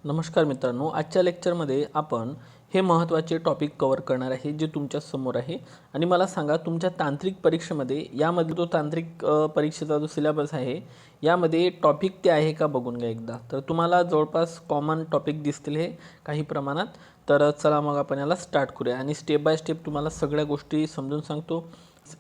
नमस्कार मित्रांनो, आजच्या लेक्चरमध्ये आपण हे महत्त्वाचे टॉपिक कव्हर करणार आहे जे तुमच्या समोर आहे. आणि मला सांगा, तुमच्या तांत्रिक परीक्षेमध्ये यामध्ये जो तांत्रिक परीक्षेचा जो सिलेबस आहे यामध्ये टॉपिक ते आहे का बघून घ्या एकदा. तर तुम्हाला जवळपास कॉमन टॉपिक दिसतील हे काही प्रमाणात. तर चला मग आपण याला स्टार्ट करूया आणि स्टेप बाय स्टेप तुम्हाला सगळ्या गोष्टी समजून सांगतो.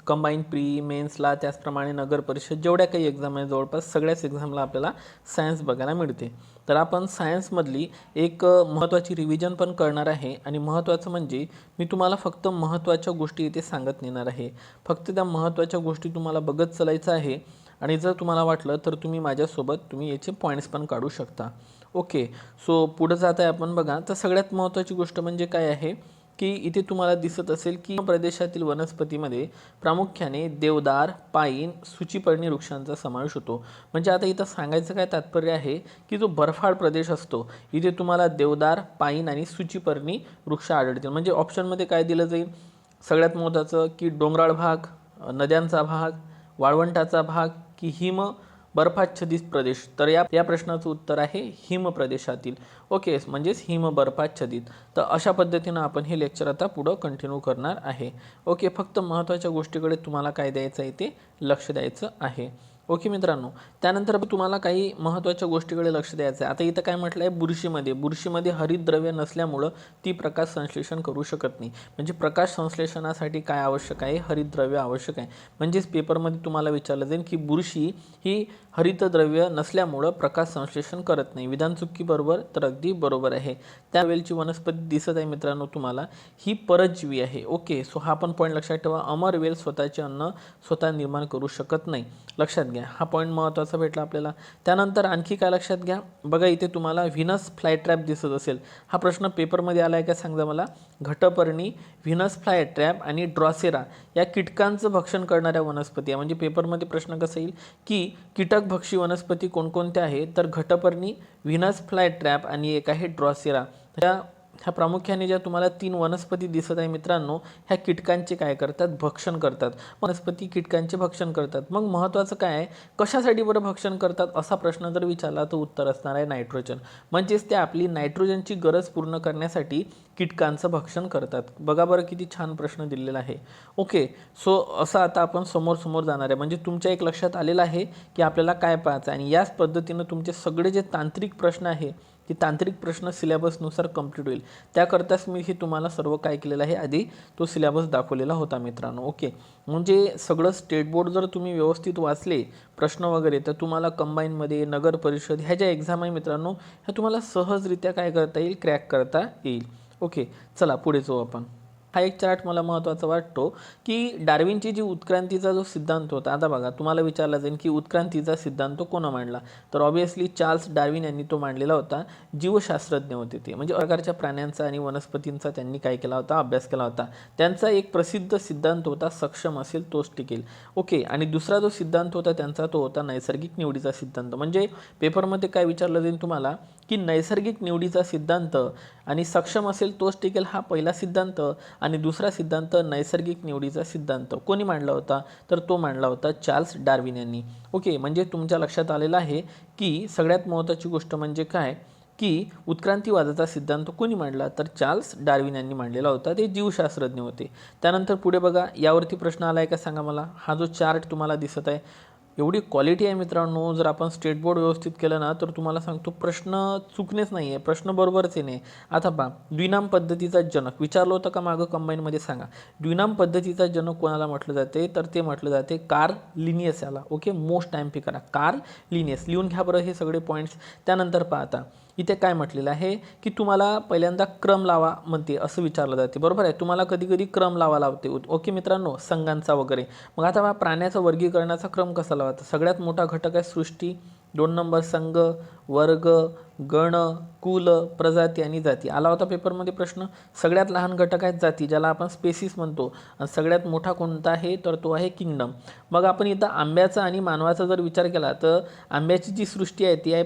कंबाईन प्री मेन्सला, त्याचप्रमाणे नगर परिषद जेवढ्या काही एक्झाम आहे जवळपास सगळ्याच एक्झामला आपल्याला सायन्स बघायला मिळते. तर आपण सायन्समधली एक महत्त्वाची रिव्हिजन पण करणार आहे. आणि महत्त्वाचं म्हणजे मी तुम्हाला फक्त महत्त्वाच्या गोष्टी इथे सांगत नेणार आहे. फक्त त्या महत्त्वाच्या गोष्टी तुम्हाला बघत चालायचं आहे. आणि जर तुम्हाला वाटलं तर तुम्ही माझ्यासोबत याचे पॉईंट्स पण काढू शकता. ओके, सो पुढं जात आहे आपण. बघा, तर सगळ्यात महत्त्वाची गोष्ट म्हणजे काय आहे की इथे तुम्हाला दिसत असेल की प्रदेशातील वनस्पतीमध्ये प्रामुख्याने देवदार, पाईन, सूचीपर्णी वृक्षांचा समावेश होतो. म्हणजे आता इथं सांगायचं काय तात्पर्य आहे की जो बर्फाळ प्रदेश असतो इथे तुम्हाला देवदार, पाईन आणि सूचीपर्णी वृक्ष आढळतील. म्हणजे ऑप्शनमध्ये काय दिलं जाईल, सगळ्यात महत्त्वाचं की डोंगराळ भाग, नद्यांचा भाग, वाळवंटाचा भाग की हिम बर्फाच्छादित प्रदेश. तर या प्रश्नाचं उत्तर आहे हिम प्रदेशातील. ओके, म्हणजेच हिम बर्फाच्छादित. तर अशा पद्धतीनं आपण हे लेक्चर आता पुढं कंटिन्यू करणार आहे. ओके, फक्त महत्त्वाच्या गोष्टीकडे तुम्हाला काय द्यायचं आहे ते लक्ष द्यायचं आहे. ओके मित्रांनो, त्यानंतर तुम्हाला काही महत्त्वाच्या गोष्टीकडे लक्ष द्यायचं आहे. आता इथं काय म्हटलं आहे, बुरशीमध्ये हरितद्रव्य नसल्यामुळं ती प्रकाश संश्लेषण करू शकत नाही. म्हणजे प्रकाश संश्लेषणासाठी काय आवश्यक आहे, हरितद्रव्य आवश्यक आहे. म्हणजेच पेपरमध्ये तुम्हाला विचारलं जाईल की बुरशी ही हरितद्रव्य नसल्यामुळं प्रकाश संश्लेषण करत नाही. विधान चुकी बरोबर तर अगदी बरोबर आहे. त्यावेळची वनस्पती दिसत आहे मित्रांनो तुम्हाला, ही परजीवी आहे. ओके, सो हा पण पॉईंट लक्षात ठेवा. अमरवेल स्वतःचे अन्न स्वतः निर्माण करू शकत नाही. लक्षात घ्या, हा पॉईंट महत्त्वाचा भेटला आपल्याला. त्यानंतर आणखी काय लक्षात घ्या, बघा इथे तुम्हाला व्हीनस फ्लायट्रॅप दिसत असेल. हा प्रश्न पेपरमध्ये आला आहे का सांगा मला. घटपर्णी, व्हीनस फ्लायट्रॅप आणि ड्रॉसेरा या कीटकांचं भक्षण करणाऱ्या वनस्पती आहे. म्हणजे पेपरमध्ये प्रश्न कसा येईल की कीटकभक्षी वनस्पती कोणकोणत्या आहेत, तर घटपर्णी, व्हीनस फ्लायट्रॅप आणि एक आहे ड्रॉसेरा. ह्या प्रामुख्याने ज्या तुम्हाला 3 वनस्पती दिसत आहे मित्रांनो, ह्या कीटकांचे काय करतात, भक्षण करतात. वनस्पती कीटकांचे भक्षण करतात. मग महत्त्वाचं काय आहे, कशासाठी बरं भक्षण करतात असा प्रश्न जर विचारला तर उत्तर असणार आहे नायट्रोजन. म्हणजेच ते आपली नायट्रोजनची गरज पूर्ण करण्यासाठी कीटकांचं भक्षण करतात. बघा बरं किती छान प्रश्न दिलेला आहे. ओके, सो असं आता आपण समोर जाणार आहे. म्हणजे तुमच्या एक लक्षात आलेलं आहे की आपल्याला काय पाहायचं आहे. आणि याच पद्धतीनं तुमचे सगळे जे तांत्रिक प्रश्न आहे की तांत्रिक प्रश्न सिलेबसनुसार कंप्लीट होईल. त्याकरताच मी हे तुम्हाला सर्व काय केलेलं आहे, आधी तो सिलेबस दाखवलेला होता मित्रांनो. ओके, म्हणजे सगळं स्टेट बोर्ड जर तुम्ही व्यवस्थित वाचले प्रश्न वगैरे, तर तुम्हाला कंबाईनमध्ये, नगर परिषद ह्या ज्या एक्झाम आहे मित्रांनो, ह्या तुम्हाला सहजरित्या काय करता येईल, क्रॅक करता येईल. ओके, चला पुढे जाऊ आपण. हा एक चार्ट मला महत्त्वाचा वाटतो की डार्विनची जी उत्क्रांतीचा जो सिद्धांत होता. आता बघा, तुम्हाला विचारला जाईल की उत्क्रांतीचा सिद्धांत कोण मांडला, तर ऑब्व्हियसली चार्ल्स डार्विन यांनी तो मांडलेला होता. जीवशास्त्रज्ञ होते ते, म्हणजे प्रकारच्या प्राण्यांचा आणि वनस्पतींचा त्यांनी काय केला होता, अभ्यास केला होता. त्यांचा एक प्रसिद्ध सिद्धांत होता, सक्षम असेल तोच टिकेल. ओके, आणि दुसरा जो सिद्धांत होता त्यांचा तो होता नैसर्गिक निवडीचा सिद्धांत. म्हणजे पेपरमध्ये काय विचारलं जाईल तुम्हाला की नैसर्गिक निवडीचा सिद्धांत आणि सक्षम असेल तोच टिकेल हा पहिला सिद्धांत, आणि दुसरा सिद्धांत नैसर्गिक निवडीचा सिद्धांत कोणी मांडला होता, तर तो मांडला होता चार्ल्स डार्विन यांनी. ओके, म्हणजे तुमच्या लक्षात आलेलं आहे की सगळ्यात महत्त्वाची गोष्ट म्हणजे काय की उत्क्रांतीवादाचा सिद्धांत कोणी मांडला, तर चार्ल्स डार्विन यांनी मांडलेला होता. ते जीवशास्त्रज्ञ होते. त्यानंतर पुढे बघा, यावरती प्रश्न आला आहे का सांगा मला. हा जो चार्ट तुम्हाला दिसत आहे, एवढी क्वालिटी आहे मित्रांनो. जर आपण स्टेट बोर्ड व्यवस्थित केलं ना तर तुम्हाला सांगतो प्रश्न चुकणेच नाही आहे, प्रश्न बरोबरच येणे. आता पहा, द्विनाम पद्धतीचा जनक विचारलं होतं का मागं कंबाईनमध्ये, सांगा. द्विनाम पद्धतीचा जनक कोणाला म्हटलं जाते, तर ते म्हटलं जाते कार्ल लिनियस याला. ओके, मोस्ट टाईम पी करा, कार्ल लिनियस. लिहून घ्या बरं हे सगळे पॉईंट्स. त्यानंतर पाहता इथे काय म्हटलेलं आहे की तुम्हाला पहिल्यांदा क्रम लावा म्हणते असं विचारलं जाते. बरोबर आहे, तुम्हाला कधी कधी क्रम लावा लावते. ओके मित्रांनो, संघांचा वगैरे. मग आता प्राण्याचा वर्गीकरणाचा क्रम कसा लावायचा. सगळ्यात मोठा घटक आहे सृष्टी, 2 नंबर संघ, वर्ग, गण, कुल, प्रजाती आणि जाती. आला होता पेपरमध्ये प्रश्न. सगळ्यात लहान घटक आहेत जाती, ज्याला आपण स्पेसिस म्हणतो. आणि सगळ्यात मोठा कोणता आहे, तर तो आहे किंगडम. मग आपण इथं आंब्याचा आणि मानवाचा जर विचार केला तर आंब्याची जी सृष्टी आहे ती आहे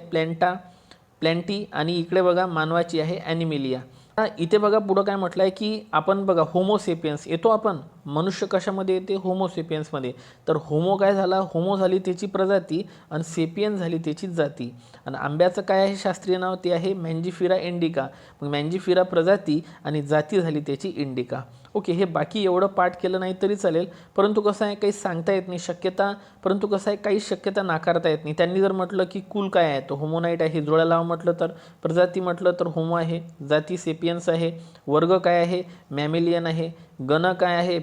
प्लॅन्टी, आणि इकडे बघा मानवाची आहे ॲनिमेलिया. इथे बघा पुढं काय म्हटलं आहे की आपण बघा होमोसेपियन्स येतो आपण, मनुष्य कशामध्ये येते? होमोसेपियन्समध्ये. तर होमो काय झाला? होमो झाली त्याची प्रजाती आणि सेपियन झाली त्याची जाती. आणि आंब्याचं काय आहे शास्त्रीय नाव? ते आहे मँजिफिरा इंडिका. मग मँजिफिरा प्रजाती आणि जाती झाली त्याची इंडिका. ओके, हे बाकी एवढं पाठ केलं नाही तरी चालेल, परंतु कसं आहे काही सांगता येत नाही शक्यता, परंतु कसं आहे काही शक्यता नाकारता येत नाही. त्यांनी जर म्हटलं की कुल काय आहे, तो होमोनाईट आहे, जोड्या लावा म्हटलं तर, प्रजाती म्हटलं तर होमो आहे, जाती सेपियन्स आहे, वर्ग काय आहे मॅमेलियन आहे, गण काय आहे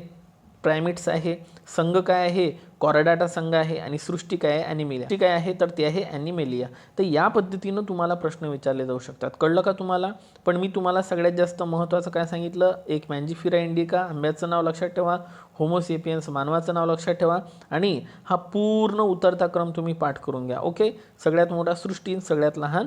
प्रायमेट्स आहे, संघ काय आहे कॉर्डाटा संघ आहे, आणि सृष्टी काय आहे ॲनिमेलिया. सृष्टी काय आहे तर ते आहे ॲनिमेलिया. तर या पद्धतीनं तुम्हाला प्रश्न विचारले जाऊ शकतात. कळलं का तुम्हाला? पण मी तुम्हाला सगळ्यात जास्त महत्त्वाचं काय सांगितलं, एक मँजिफिरा इंडिका आंब्याचं नाव लक्षात ठेवा, होमोसेपियन्स मानवाचं नाव लक्षात ठेवा, आणि हा पूर्ण उतरता क्रम तुम्ही पाठ करून घ्या. ओके, सगळ्यात मोठा सृष्टी, सगळ्यात लहान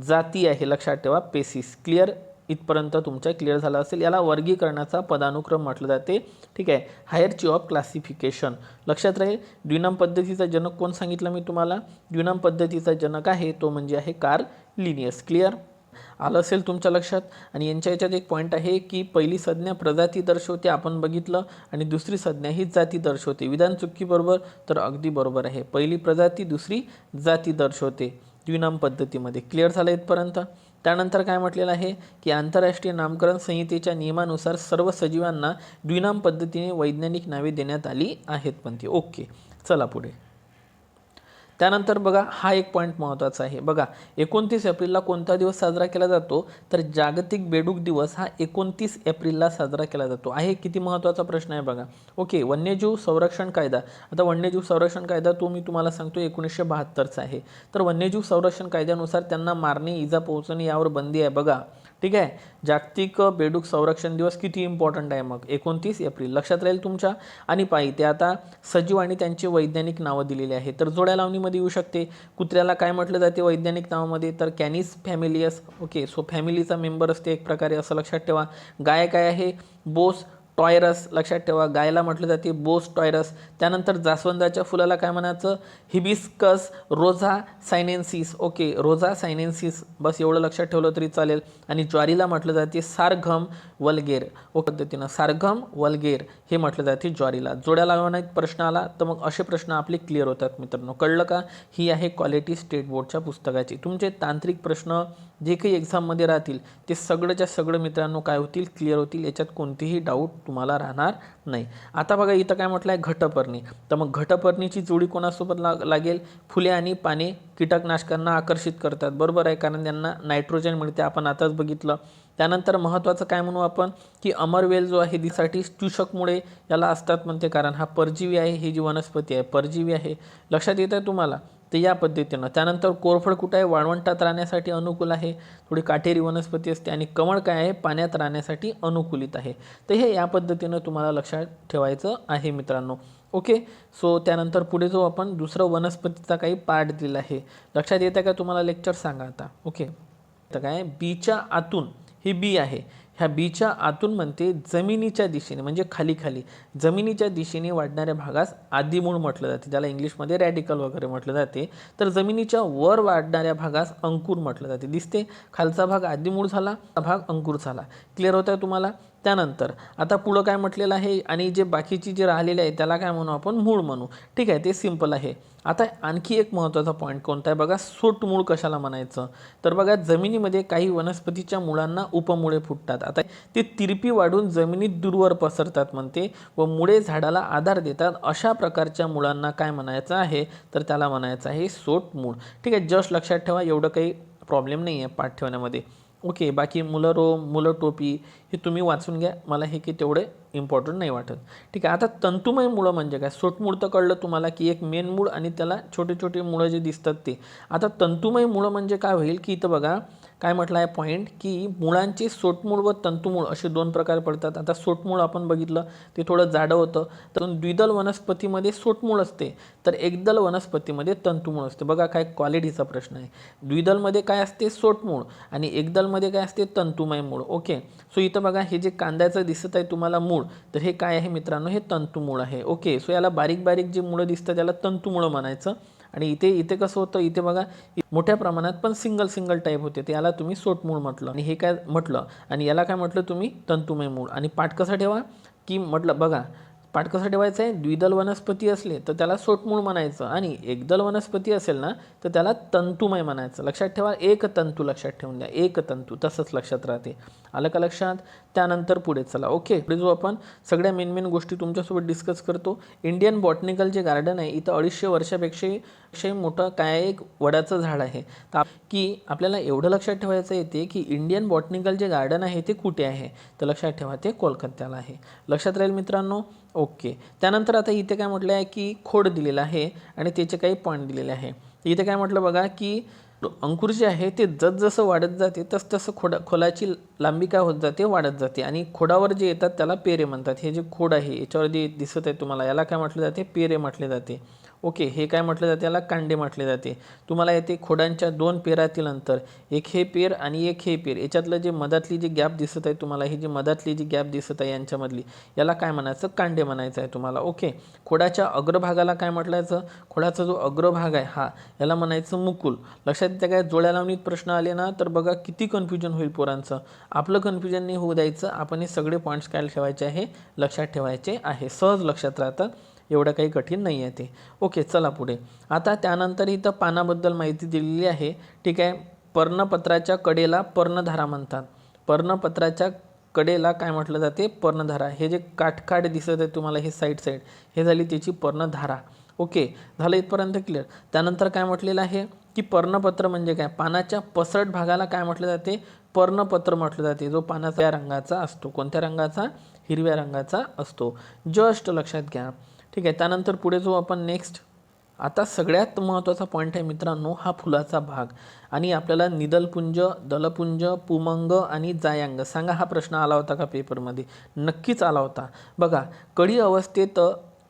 जाती आहे लक्षात ठेवा पेसिस. क्लिअर? इथपर्यंत तुमच्या क्लिअर झालं असेल. याला वर्गीकरणाचा पदानुक्रम म्हटलं जाते. ठीक आहे, हायरची ऑफ क्लासिफिकेशन लक्षात राहील. द्विनाम पद्धतीचा जनक कोण सांगितलं मी तुम्हाला? द्विनाम पद्धतीचा जनक आहे तो म्हणजे आहे कार्ल लिनियस. क्लिअर आलं असेल तुमच्या लक्षात. आणि यांच्या याच्यात एक पॉईंट आहे की पहिली संज्ञा प्रजाती दर्शवते आपण बघितलं, आणि दुसरी संज्ञा ही जाती दर्शवते. विधान चुकी बरोबर? तर अगदी बरोबर आहे. पहिली प्रजाती दुसरी जाती दर्शवते द्विनाम पद्धतीमध्ये. क्लिअर झालं इथपर्यंत? त्यानंतर काय म्हटलेलं आहे की आंतरराष्ट्रीय नामकरण संहितेच्या नियमानुसार सर्व सजीवांना द्विनाम पद्धतीने वैज्ञानिक नावे देण्यात आली आहेत पण ती. ओके, चला पुढे. त्यानंतर बघा हा एक पॉईंट महत्त्वाचा आहे. बघा 29 एप्रिलला कोणता दिवस साजरा केला जातो? तर जागतिक बेडूक दिवस हा 29 एप्रिलला साजरा केला जातो. आहे किती महत्त्वाचा प्रश्न आहे बघा. ओके, वन्यजीव संरक्षण कायदा. आता वन्यजीव संरक्षण कायदा तो मी तुम्हाला सांगतो 1972चा आहे. तर वन्यजीव संरक्षण कायद्यानुसार त्यांना मारणे, इजा पोहोचणे यावर बंदी आहे बघा. ठीक आहे, जागतिक बेडूक संरक्षण दिवस किती इम्पॉर्टंट आहे मग 29 एप्रिल लक्षात राहील तुमच्या. आणि पायी ते आता सजीव आणि त्यांचे वैज्ञानिक नावं दिलेली आहे. तर जोड्या लावणीमध्ये येऊ शकते. कुत्र्याला काय म्हटलं जाते वैज्ञानिक नावामध्ये? तर कॅनिस फॅमिलियस. ओके, सो फॅमिलीचा मेंबर असते एक प्रकारे असं लक्षात ठेवा. गाय काय आहे? बोस टॉयरस लक्षात ठेवा, गायला म्हटलं जाते बोस टॉयरस. त्यानंतर जास्वंदाच्या फुलाला काय म्हणायचं? हिबिस्कस रोझा सायनेन्सिस. ओके, रोझा सायनेन्सिस, बस एवढं लक्षात ठेवलं तरी चालेल. आणि ज्वारीला म्हटलं जाते सारघम वल्गेर. ओ पद्धतीनं सारघम वल्गेर हे म्हटलं जाते ज्वारीला. जोड्या लावण्यात प्रश्न आला तर मग असे प्रश्न आपले क्लिअर होतात मित्रांनो. कळलं का? ही आहे क्वालिटी स्टेट बोर्डच्या पुस्तकाची. तुमचे तांत्रिक प्रश्न जे काही एक्झाममध्ये राहतील ते सगळंच्या सगळं मित्रांनो काय होतील? क्लिअर होतील. याच्यात कोणतीही डाऊट तुम्हाला राहणार नाही. आता बघा इथं काय म्हटलं आहे? घटपर्णी. तर मग घटपर्णीची जोडी कोणासोबत लागेल? फुले आणि पाने कीटकनाशकांना आकर्षित करतात. बरोबर आहे, कारण त्यांना नायट्रोजन मिळते, आपण आताच बघितलं. त्यानंतर महत्त्वाचं काय म्हणू आपण की अमरवेल जो आहे दिसाठी चूषकमुळे याला असतात म्हणते, कारण हा परजीवी आहे. ही जी वनस्पती आहे परजीवी आहे. लक्षात येत आहे तुम्हाला? तर या पद्धतीनं. त्यानंतर कोरफड कुठं आहे? वाळवंटात राहण्यासाठी अनुकूल आहे, थोडी काटेरी वनस्पती असते. आणि कमळ काय आहे? पाण्यात राहण्यासाठी अनुकूलित आहे. तर हे या पद्धतीनं तुम्हाला लक्षात ठेवायचं आहे मित्रांनो. ओके, सो त्यानंतर पुढे जो आपण दुसरं वनस्पतीचा काही पार्ट दिला आहे लक्षात येतं का तुम्हाला? लेक्चर सांगा आता. ओके, तर काय बीच्या आतून, ही बी आहे, ह्या बीच्या आतून म्हणते जमिनीच्या दिशेने म्हणजे खाली खाली जमिनीच्या दिशेने वाढणाऱ्या भागास आदिमूळ म्हटलं जाते, ज्याला इंग्लिशमध्ये रॅडिकल वगैरे म्हटलं जाते. तर जमिनीच्या वर वाढणाऱ्या भागास अंकुर म्हटलं जाते. दिसते, खालचा भाग आदिमूळ झाला, भाग अंकुर झाला. क्लिअर होत आहे तुम्हाला? त्यानंतर आता पुढं काय म्हटलेलं आहे, आणि जे बाकीची जे राहिलेले आहे त्याला काय म्हणू आपण? मूळ म्हणू. ठीक आहे, ते सिंपल आहे. आता आणखी एक महत्त्वाचा पॉईंट कोणता आहे बघा, सोटमूळ कशाला म्हणायचं? तर बघा जमिनीमध्ये काही वनस्पतीच्या मुळांना उपमुळे फुटतात. आता ते तिरपी वाढून जमिनीत दूरवर पसरतात म्हणते व मुळे झाडाला आधार देतात. अशा प्रकारच्या मुळांना काय म्हणायचं आहे? तर त्याला म्हणायचं आहे सोटमूळ. ठीक आहे, जस्ट लक्षात ठेवा, एवढं काही प्रॉब्लेम नाही आहे पाठ ठेवण्यामध्ये. ओके, बाकी मुलं रो मुलं टोपी हे तुम्ही वाचून घ्या, मला हे की तेवढे इम्पॉर्टंट नाही वाटत. ठीक आहे, आता तंतुमय मुळं म्हणजे काय? सोटमूळ तर कळलं तुम्हाला की एक मेन मूळ आणि त्याला छोटे छोटे मुळं जे दिसतात ते. आता तंतुमय मुळं म्हणजे काय होईल की इथं बघा काय म्हटलं आहे पॉईंट की मुळांचे सोटमूळ व तंतुमूळ असे दोन प्रकार पडतात. आता सोटमूळ आपण बघितलं ते थोडं जाडं होतं, तर द्विदल वनस्पतीमध्ये सोटमूळ असते, तर एकदल वनस्पतीमध्ये तंतुमूळ असते. बघा काय क्वालिटीचा प्रश्न आहे. द्विदलमध्ये काय असते? सोटमूळ, आणि एकदलमध्ये काय असते? तंतुमय मूळ. ओके, सो इथं बघा हे जे कांद्याचं दिसत आहे तुम्हाला मूळ, तर हे काय आहे मित्रांनो? हे तंतुमूळ आहे. ओके, सो याला बारीक बारीक जे मुळं दिसतात त्याला तंतुमूळ म्हणायचं. आणि इथे कसं होतं? इथे बघा मोठ्या प्रमाणात पण सिंगल टाईप होते, ते याला तुम्ही सोटमूळ म्हटलं, आणि हे काय म्हटलं, आणि याला काय म्हटलं तुम्ही? तंतुमय मूळ. आणि पाठ कसा ठेवा की म्हटलं बघा पाठ कसं ठेवायचं आहे, द्विदल वनस्पती असले तर त्याला सोटमूळ म्हणायचं आणि एकदल वनस्पती असेल ना तर त्याला तंतुमय म्हणायचं. लक्षात ठेवा, एक तंतू लक्षात ठेवून द्या, एक तंतू, तसंच लक्षात राहते. आलं का लक्षात? त्यानंतर पुढे चला. ओके, पुढे जो आपण सगळ्या मेन गोष्टी तुमच्यासोबत डिस्कस करतो. इंडियन बॉटनिकल जे गार्डन आहे इथं 250 वर्षापेक्षा मोठं काय, एक वडाचं झाड आहे. तर की आपल्याला एवढं लक्षात ठेवायचं येते की इंडियन बॉटनिकल जे गार्डन आहे ते कुठे आहे, तर लक्षात ठेवा ते कोलकात्याला आहे. लक्षात राहील मित्रांनो. ओके, त्यानंतर आता इथे काय म्हटलं आहे की खोड दिलेलं आहे आणि त्याचे काही पॉईंट दिलेले आहे. इथे काय म्हटलं बघा की अंकुर जे आहे ते जसजसं वाढत जाते तसतसं खोलाची लांबी काय होत जाते, वाढत जाते आणि खोडावर जे येतात त्याला पेरे म्हणतात. हे जे खोड आहे याच्यावर जे दिसत आहे तुम्हाला, याला काय म्हटलं जाते, पेरे म्हटले जाते. ओके, हे काय म्हटलं जाते, याला कांडे म्हटले जाते. तुम्हाला येते खोडांच्या 2 पेरातील अंतर, एक हे पेर आणि एक हे पेर, याच्यातलं जे मधातली जी गॅप दिसत आहे तुम्हाला, ही जी मधातली जी गॅप दिसत आहे यांच्यामधली, याला काय म्हणायचं, कांडे म्हणायचं आहे तुम्हाला. ओके, खोडाच्या अग्रभागाला काय म्हटलायचं, खोडाचा जो अग्रभाग आहे हा, याला म्हणायचं मुकुल. लक्षात येते काय, जोड्या लावणीत प्रश्न आले ना तर बघा किती कन्फ्युजन होईल पोरांचं. आपलं कन्फ्युजन नाही होऊ द्यायचं, आपण हे सगळे पॉईंट्स काय ठेवायचे आहे, लक्षात ठेवायचे आहे. सहज लक्षात राहतं, एवढं काही कठीण नाही आहे ते. ओके, चला पुढे. आता त्यानंतर इथं पानाबद्दल माहिती दिलेली आहे. ठीक आहे, पर्णपत्राच्या कडेला पर्णधारा म्हणतात. पर्णपत्राच्या कडेला काय म्हटलं जाते, पर्णधारा. हे जे काठ दिसत आहे तुम्हाला, हे साईड हे झाली त्याची पर्णधारा. ओके, झालं इथपर्यंत क्लिअर. त्यानंतर काय म्हटलेलं आहे की पर्णपत्र म्हणजे काय, पानाच्या पसरट भागाला काय म्हटलं जाते, पर्णपत्र म्हटलं जाते. जो पानाच्या रंगाचा असतो, कोणत्या रंगाचा, हिरव्या रंगाचा असतो. जस्ट लक्षात घ्या. ठीक आहे, त्यानंतर पुढे जो आपण नेक्स्ट, आता सगळ्यात महत्त्वाचा पॉईंट आहे मित्रांनो, हा फुलाचा भाग. आणि आपल्याला निदलपुंज, दलपुंज, पुमंग आणि जायांग सांगा, हा प्रश्न आला होता का पेपरमध्ये? नक्कीच आला होता. बघा, कळी अवस्थेत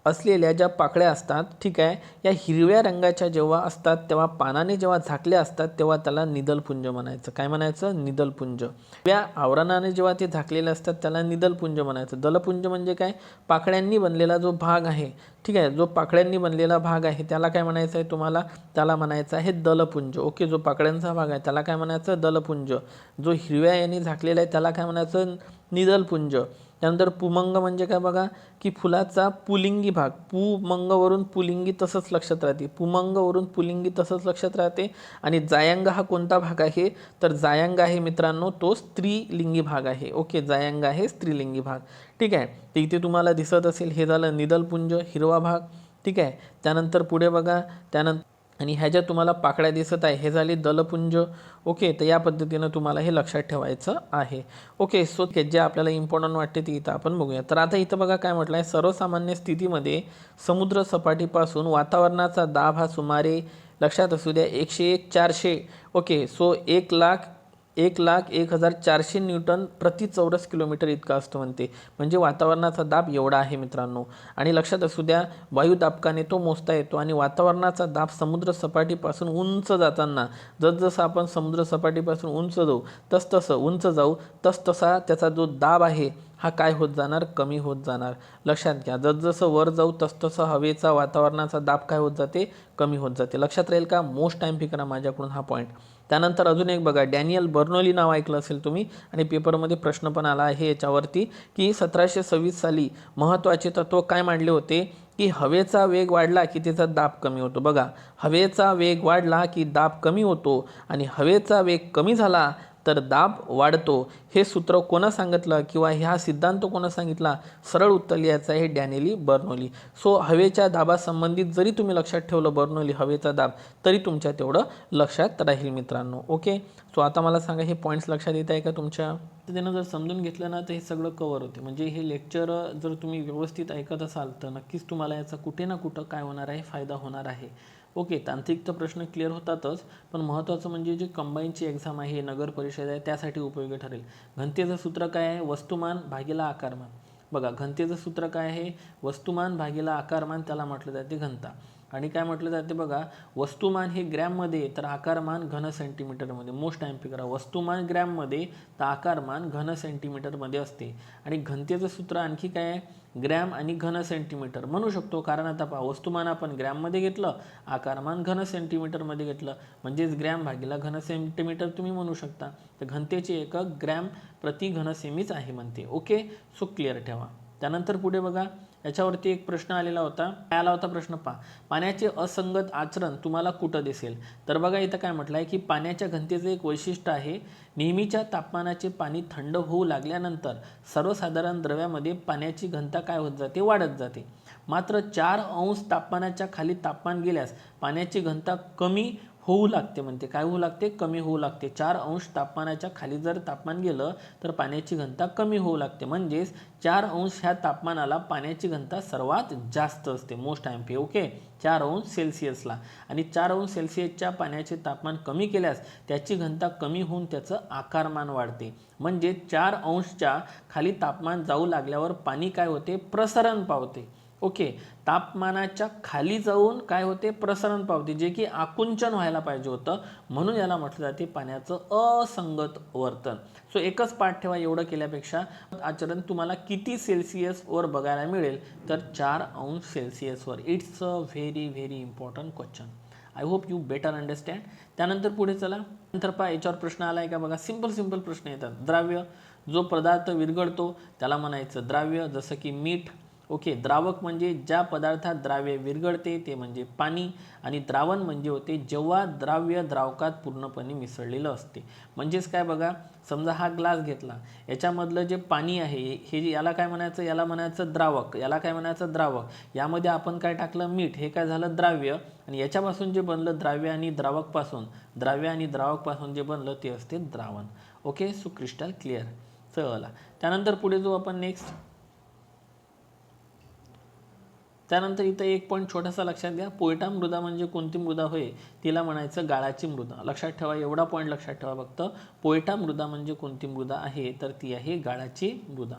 असलेल्या ज्या पाकळ्या असतात, ठीक आहे, या हिरव्या रंगाच्या जेव्हा असतात तेव्हा पानाने जेव्हा झाकल्या असतात तेव्हा त्याला निदलपुंज म्हणायचं. काय म्हणायचं, निदलपुंज. या आवरणाने जेव्हा ते झाकलेले असतात त्याला निदलपुंज म्हणायचं. दलपुंज म्हणजे काय, पाकळ्यांनी बनलेला जो भाग आहे, ठीक आहे, जो पाकळ्यांनी बनलेला भाग आहे त्याला काय म्हणायचं आहे तुम्हाला, त्याला म्हणायचं आहे दलपुंज. ओके, जो पाकळ्यांचा भाग आहे त्याला काय म्हणायचं, दलपुंज. जो हिरव्या याने झाकलेला आहे त्याला काय म्हणायचं, निदलपुंज. त्यानंतर पुमंग म्हणजे काय बघा की फुलाचा पुलिंगी भाग, पुमंगवरून पुलिंगी तसंच लक्षात राहते, पुमंगवरून पुलिंगी तसंच लक्षात राहते. आणि जायांग हा कोणता भाग आहे, तर जायांग आहे मित्रांनो तो स्त्रीलिंगी भाग आहे. ओके, जायांग आहे स्त्रीलिंगी भाग. ठीक आहे, तर इथे तुम्हाला दिसत असेल, हे झालं निदलपुंज, हिरवा भाग. ठीक आहे, त्यानंतर पुढे बघा, त्यानंतर आणि ह्या ज्या तुम्हाला पाकळ्या दिसत आहे हे झाले दलपुंज. ओके, तर या पद्धतीनं तुम्हाला हे लक्षात ठेवायचं आहे. ओके, सो जे आपल्याला इम्पॉर्टंट वाटते ते इथं आपण बघूया. तर आता इथं बघा काय म्हटलं आहे, सर्वसामान्य स्थितीमध्ये समुद्र सपाटीपासून वातावरणाचा दाब हा सुमारे, लक्षात असू द्या, 101-400. ओके, सो 1,01,0400 न्यूटन प्रति चौरस किलोमीटर इतका असतो म्हणते. म्हणजे वातावरणाचा दाब एवढा आहे मित्रांनो. आणि लक्षात असू द्या, वायुदाबकाने तो मोजता येतो. आणि वातावरणाचा दाब समुद्र सपाटीपासून उंच जाताना, जसजसं आपण समुद्र सपाटीपासून उंच जाऊ तसतसा त्याचा जो दाब आहे हा काय होत जाणार, कमी होत जाणार. लक्षात घ्या, जसजसं वर जाऊ तसतसं हवेचा, वातावरणाचा दाब काय होत जाते, कमी होत जाते. लक्षात राहील का, मोस्ट टाइम फिकरा माझ्याकडून हा पॉईंट. त्यानंतर अजून एक बघा, डॅनियल बर्नौली नाव ऐकलं असेल तुम्ही आणि पेपरमध्ये प्रश्न पण आला आहे याच्यावरती की 1726 साली महत्त्वाचे तत्व काय मांडले होते की हवेचा वेग वाढला की त्याचा दाब कमी होतो. बघा, हवेचा वेग वाढला की दाब कमी होतो आणि हवेचा वेग कमी झाला तर दाब वाढतो. हे सूत्र कोणा सांगितलं किंवा हा सिद्धांत कोणा सांगितला, सरळ उत्तर लिहायचं आहे, डॅनियल बर्नौली. सो हवेच्या दाबासंबंधित जरी तुम्ही लक्षात ठेवलं बर्नौली हवेचा दाब, तरी तुमच्या तेवढं लक्षात राहील मित्रांनो. ओके, सो आता मला सांगा, हे पॉईंट्स लक्षात येत आहे का तुमच्या? तर त्यानं जर समजून घेतलं ना तर हे सगळं कवर होते. म्हणजे हे लेक्चर जर तुम्ही व्यवस्थित ऐकत असाल तर नक्कीच तुम्हाला याचा कुठे ना कुठं काय होणार आहे, फायदा होणार आहे. ओके, तांत्रिक तर प्रश्न क्लिअर होतातच, पण महत्त्वाचं म्हणजे जे कंबाईनची एक्झाम आहे, नगर परिषद आहे, त्यासाठी उपयोगी ठरेल. घनतेचं सूत्र काय आहे, वस्तुमान भागिला आकारमान. बघा, घनतेचं सूत्र काय आहे, वस्तुमान भागिला आकारमान, त्याला म्हटलं जाते घनता. आणि काय म्हटलं जाते बघा, वस्तुमान हे ग्रॅममध्ये तर आकारमान घन सेंटीमीटरमध्ये. मोस्ट टाइम करा, वस्तुमान ग्रॅममध्ये तर आकारमान घन सेंटीमीटरमध्ये असते. आणि घनतेचं सूत्र आणखी काय आहे, ग्रॅम आणि घन सेंटीमीटर म्हणू शकतो. कारण आता पहा, वस्तुमान आपण ग्रॅममध्ये घेतलं, आकारमान घन सेंटीमीटरमध्ये घेतलं, म्हणजेच ग्रॅम भागिला घन सेंटीमीटर तुम्ही म्हणू शकता. तर घनतेचे एकक ग्रॅम प्रति घन सेमीच आहे म्हणते. ओके, सो क्लिअर ठेवा. त्यानंतर पुढे बघा, याच्यावरती एक प्रश्न आलेला होता. काय आला होता प्रश्न पहा, पाण्याचे असंगत आचरण तुम्हाला कुठं दिसेल? तर बघा इथं काय म्हटलं आहे की पाण्याच्या घनतेचं एक वैशिष्ट्य आहे, नेहमीच्या तापमानाचे पाणी थंड होऊ लागल्यानंतर सर्वसाधारण द्रव्यामध्ये पाण्याची घनता काय होत जाते, वाढत जाते. मात्र 4 अंश तापमानाच्या खाली तापमान गेल्यास पाण्याची घनता कमी होऊ लागते. म्हणते काय होऊ लागते, कमी होऊ लागते. 4 अंश तापमानाच्या खाली जर तापमान गेलं तर पाण्याची घनता कमी होऊ लागते. म्हणजेच 4 अंश ह्या तापमानाला पाण्याची घनता सर्वात जास्त असते, मोस्ट एम्पी. ओके, 4 अंश सेल्सिअसला. आणि 4 अंश सेल्सिअसच्या पाण्याचे तापमान कमी केल्यास त्याची घनता कमी होऊन त्याचं आकारमान वाढते. म्हणजे 4 अंशच्या खाली तापमान जाऊ लागल्यावर पाणी काय होते, प्रसरण पावते. ओके, तापमानाच्या खाली जाऊन काय होते, प्रसरण पावते, जे की आकुंचन व्हायला पाहिजे होतं. म्हणून याला म्हटलं जाते पाण्याचं असंगत वर्तन. सो एकच पाठ ठेवा, एवढं केल्यापेक्षा. आचरण तुम्हाला किती सेल्सिअसवर बघायला मिळेल, तर 4 अंश सेल्सिअसवर. It's a very very important question. I hope you better understand. त्यानंतर पुढे चला. नंतर पहा याच्यावर प्रश्न आला आहे का बघा. सिंपल प्रश्न येतात. द्राव्य, जो पदार्थ विरघळतो त्याला म्हणायचं द्राव्य, जसं की मीठ. ओके, द्रावक म्हणजे ज्या पदार्थात द्राव्य विरघळते ते म्हणजे पाणी. आणि द्रावण म्हणजे होते जेव्हा द्राव्य द्रावकात पूर्णपणे मिसळलेलं असते. म्हणजेच काय बघा, समजा हा ग्लास घेतला, याच्यामधलं जे पाणी आहे हे याला काय म्हणायचं, याला म्हणायचं द्रावक. याला काय म्हणायचं, द्रावक. यामध्ये आपण काय टाकलं, मीठ. हे काय झालं, द्राव्य. आणि याच्यापासून जे बनलं द्राव्य आणि द्रावकपासून जे बनलं ते असते द्रावण. Okay, so crystal clear. चला त्यानंतर पुढे जो आपण नेक्स्ट. त्यानंतर इथं एक पॉईंट छोटासा लक्षात घ्या. पोयटा मृदा म्हणजे कोणती मृदा होय, तिला म्हणायचं गाळाची मृदा. लक्षात ठेवा, एवढा पॉईंट लक्षात ठेवा फक्त. पोयटा मृदा म्हणजे कोणती मृदा आहे, तर ती आहे गाळाची मृदा.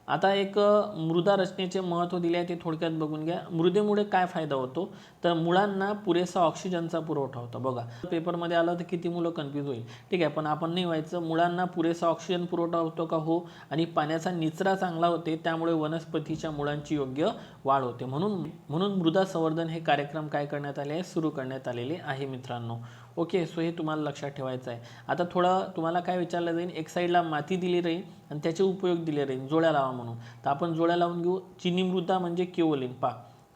आता एक मृदा रचनेचे महत्त्व दिले आहे ते थोडक्यात बघून घ्या. मृदेमुळे काय फायदा होतो, तर मुळांना पुरेसा ऑक्सिजनचा पुरवठा होतो. बघा पेपरमध्ये आलं तर किती मुलं कन्फ्यूज होईल. ठीक आहे, पण आपण नाही व्हायचं. मुळांना पुरेसा ऑक्सिजन पुरवठा होतो का, हो. आणि पाण्याचा निचरा चांगला होते, त्यामुळे वनस्पतीच्या मुळांची योग्य वाढ होते. म्हणून मृदा संवर्धन हे कार्यक्रम काय करण्यात आले आहे, सुरू करण्यात आलेले आहे मित्रांनो. ओके, सो हे तुम्हाला लक्षात ठेवायचं आहे. आता थोडं तुम्हाला काय विचारलं जाईल, एक साईडला माती दिली राहील आणि त्याचे उपयोग दिले राहील, जोड्या लावा म्हणून. तर आपण जोड्या लावून घेऊ. चिनी मृदा म्हणजे केओलिन.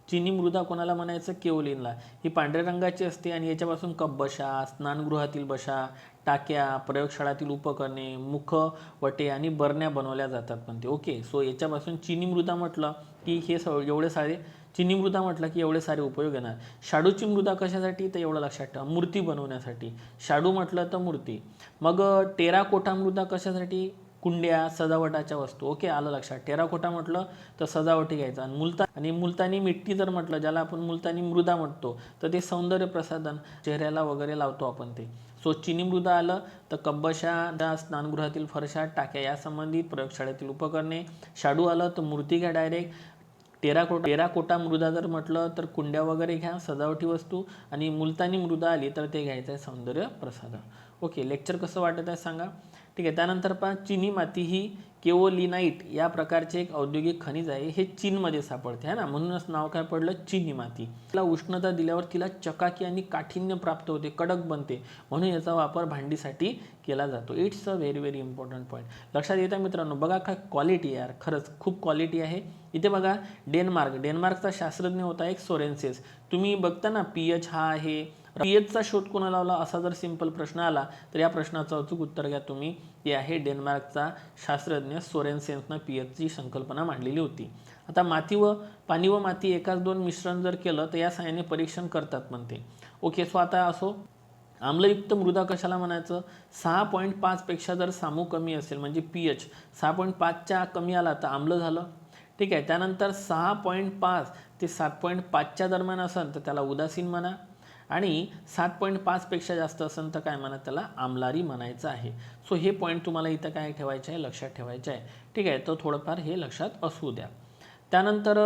चिनी मृदा कोणाला म्हणायचं, केओलिनला. ही पांढऱ्या रंगाची असते आणि याच्यापासून कपबशा, स्नानगृहातील बशा, टाक्या, प्रयोगशाळातील उपकरणे, मुखवटे आणि बरण्या बनवल्या जातात म्हणते. ओके, सो याच्यापासून चिनी मृदा म्हटलं की हे एवढे सारे चिनी मृदा म्हटलं की एवढे सारे उपयोग येणार. शाडूची मृदा कशासाठी, तर एवढं लक्षात ठेवा, मूर्ती बनवण्यासाठी. शाडू म्हटलं तर मूर्ती. मग टेराकोटा मृदा कशासाठी, कुंड्या, सजावटाच्या वस्तू. ओके, आलं लक्षात. टेराकोटा म्हटलं तर सजावटी घ्यायचं. आणि मुलतानी मिट्टी जर म्हटलं, ज्याला आपण मुलतानी मृदा म्हणतो, तर ते सौंदर्य प्रसाधन चेहऱ्याला वगैरे लावतो आपण ते. सो चिनी मृदा आलं तर कब्बशा, स्नानगृहातील फरशा, टाक्या या संबंधित, प्रयोगशाळेतील उपकरणे. शाडू आलं तर मूर्ती घ्या डायरेक्ट. टेराकोटा मृदा जर म्हटलं तर कुंड्या वगैरे घ्या, सजावटी वस्तू. आणि मुलतानी मृदा आली तर ते घ्यायचं आहे सौंदर्य प्रसाधन. ओके, लेक्चर कसं वाटत आहे सांगा. ठीक आहे, त्यानंतर पहा, चिनी माती ही केओलिनाइट या प्रकारचे एक औद्योगिक खनिज आहे. हे चीनमध्ये सापडते आहे ना, म्हणूनच नाव काय पडलं, चिनी माती. तिला उष्णता दिल्यावर तिला चकाकी आणि काठिण्य प्राप्त होते, कडक बनते, म्हणून याचा वापर भांडीसाठी केला जातो. It's a very very important point. लक्षात येतं मित्रांनो. बघा काय क्वालिटी यार, खरंच खूप क्वालिटी आहे. इथे बघा डेन्मार्कचा शास्त्रज्ञ होता एक सोरेन्सेस. तुम्ही बघता ना, पीएच हा आहे. पीएचचा शोध कोणा लावला, असा जर सिंपल प्रश्न आला तर या प्रश्नाचं अचूक उत्तर घ्या तुम्ही. ते आहे डेन्मार्कचा शास्त्रज्ञ सोरेन्सेन्सनं पीएचची संकल्पना मांडलेली होती. आता पाणी व माती एकाच दोन मिश्रण जर केलं तर या साहाय्याने परीक्षण करतात म्हणते. ओके, सो आता असो. आम्लयुक्त मृदा कशाला म्हणायचं, 6.5 पेक्षा जर सामू कमी असेल, म्हणजे पीएच 6.5च्या कमी आला तर आम्ल झालं. ठीक आहे, त्यानंतर 6.5 ते 7.5च्या दरम्यान असेल तर त्याला उदासीन म्हणा. आणि 7.5 पेक्षा जास्त असेल तर काय म्हणा, त्याला आम्लारी म्हणायचं आहे. सो हे पॉईंट तुम्हाला इथं काय ठेवायचं आहे, लक्षात ठेवायचं आहे. ठीक आहे, तर थोडंफार हे लक्षात असू द्या. त्यानंतर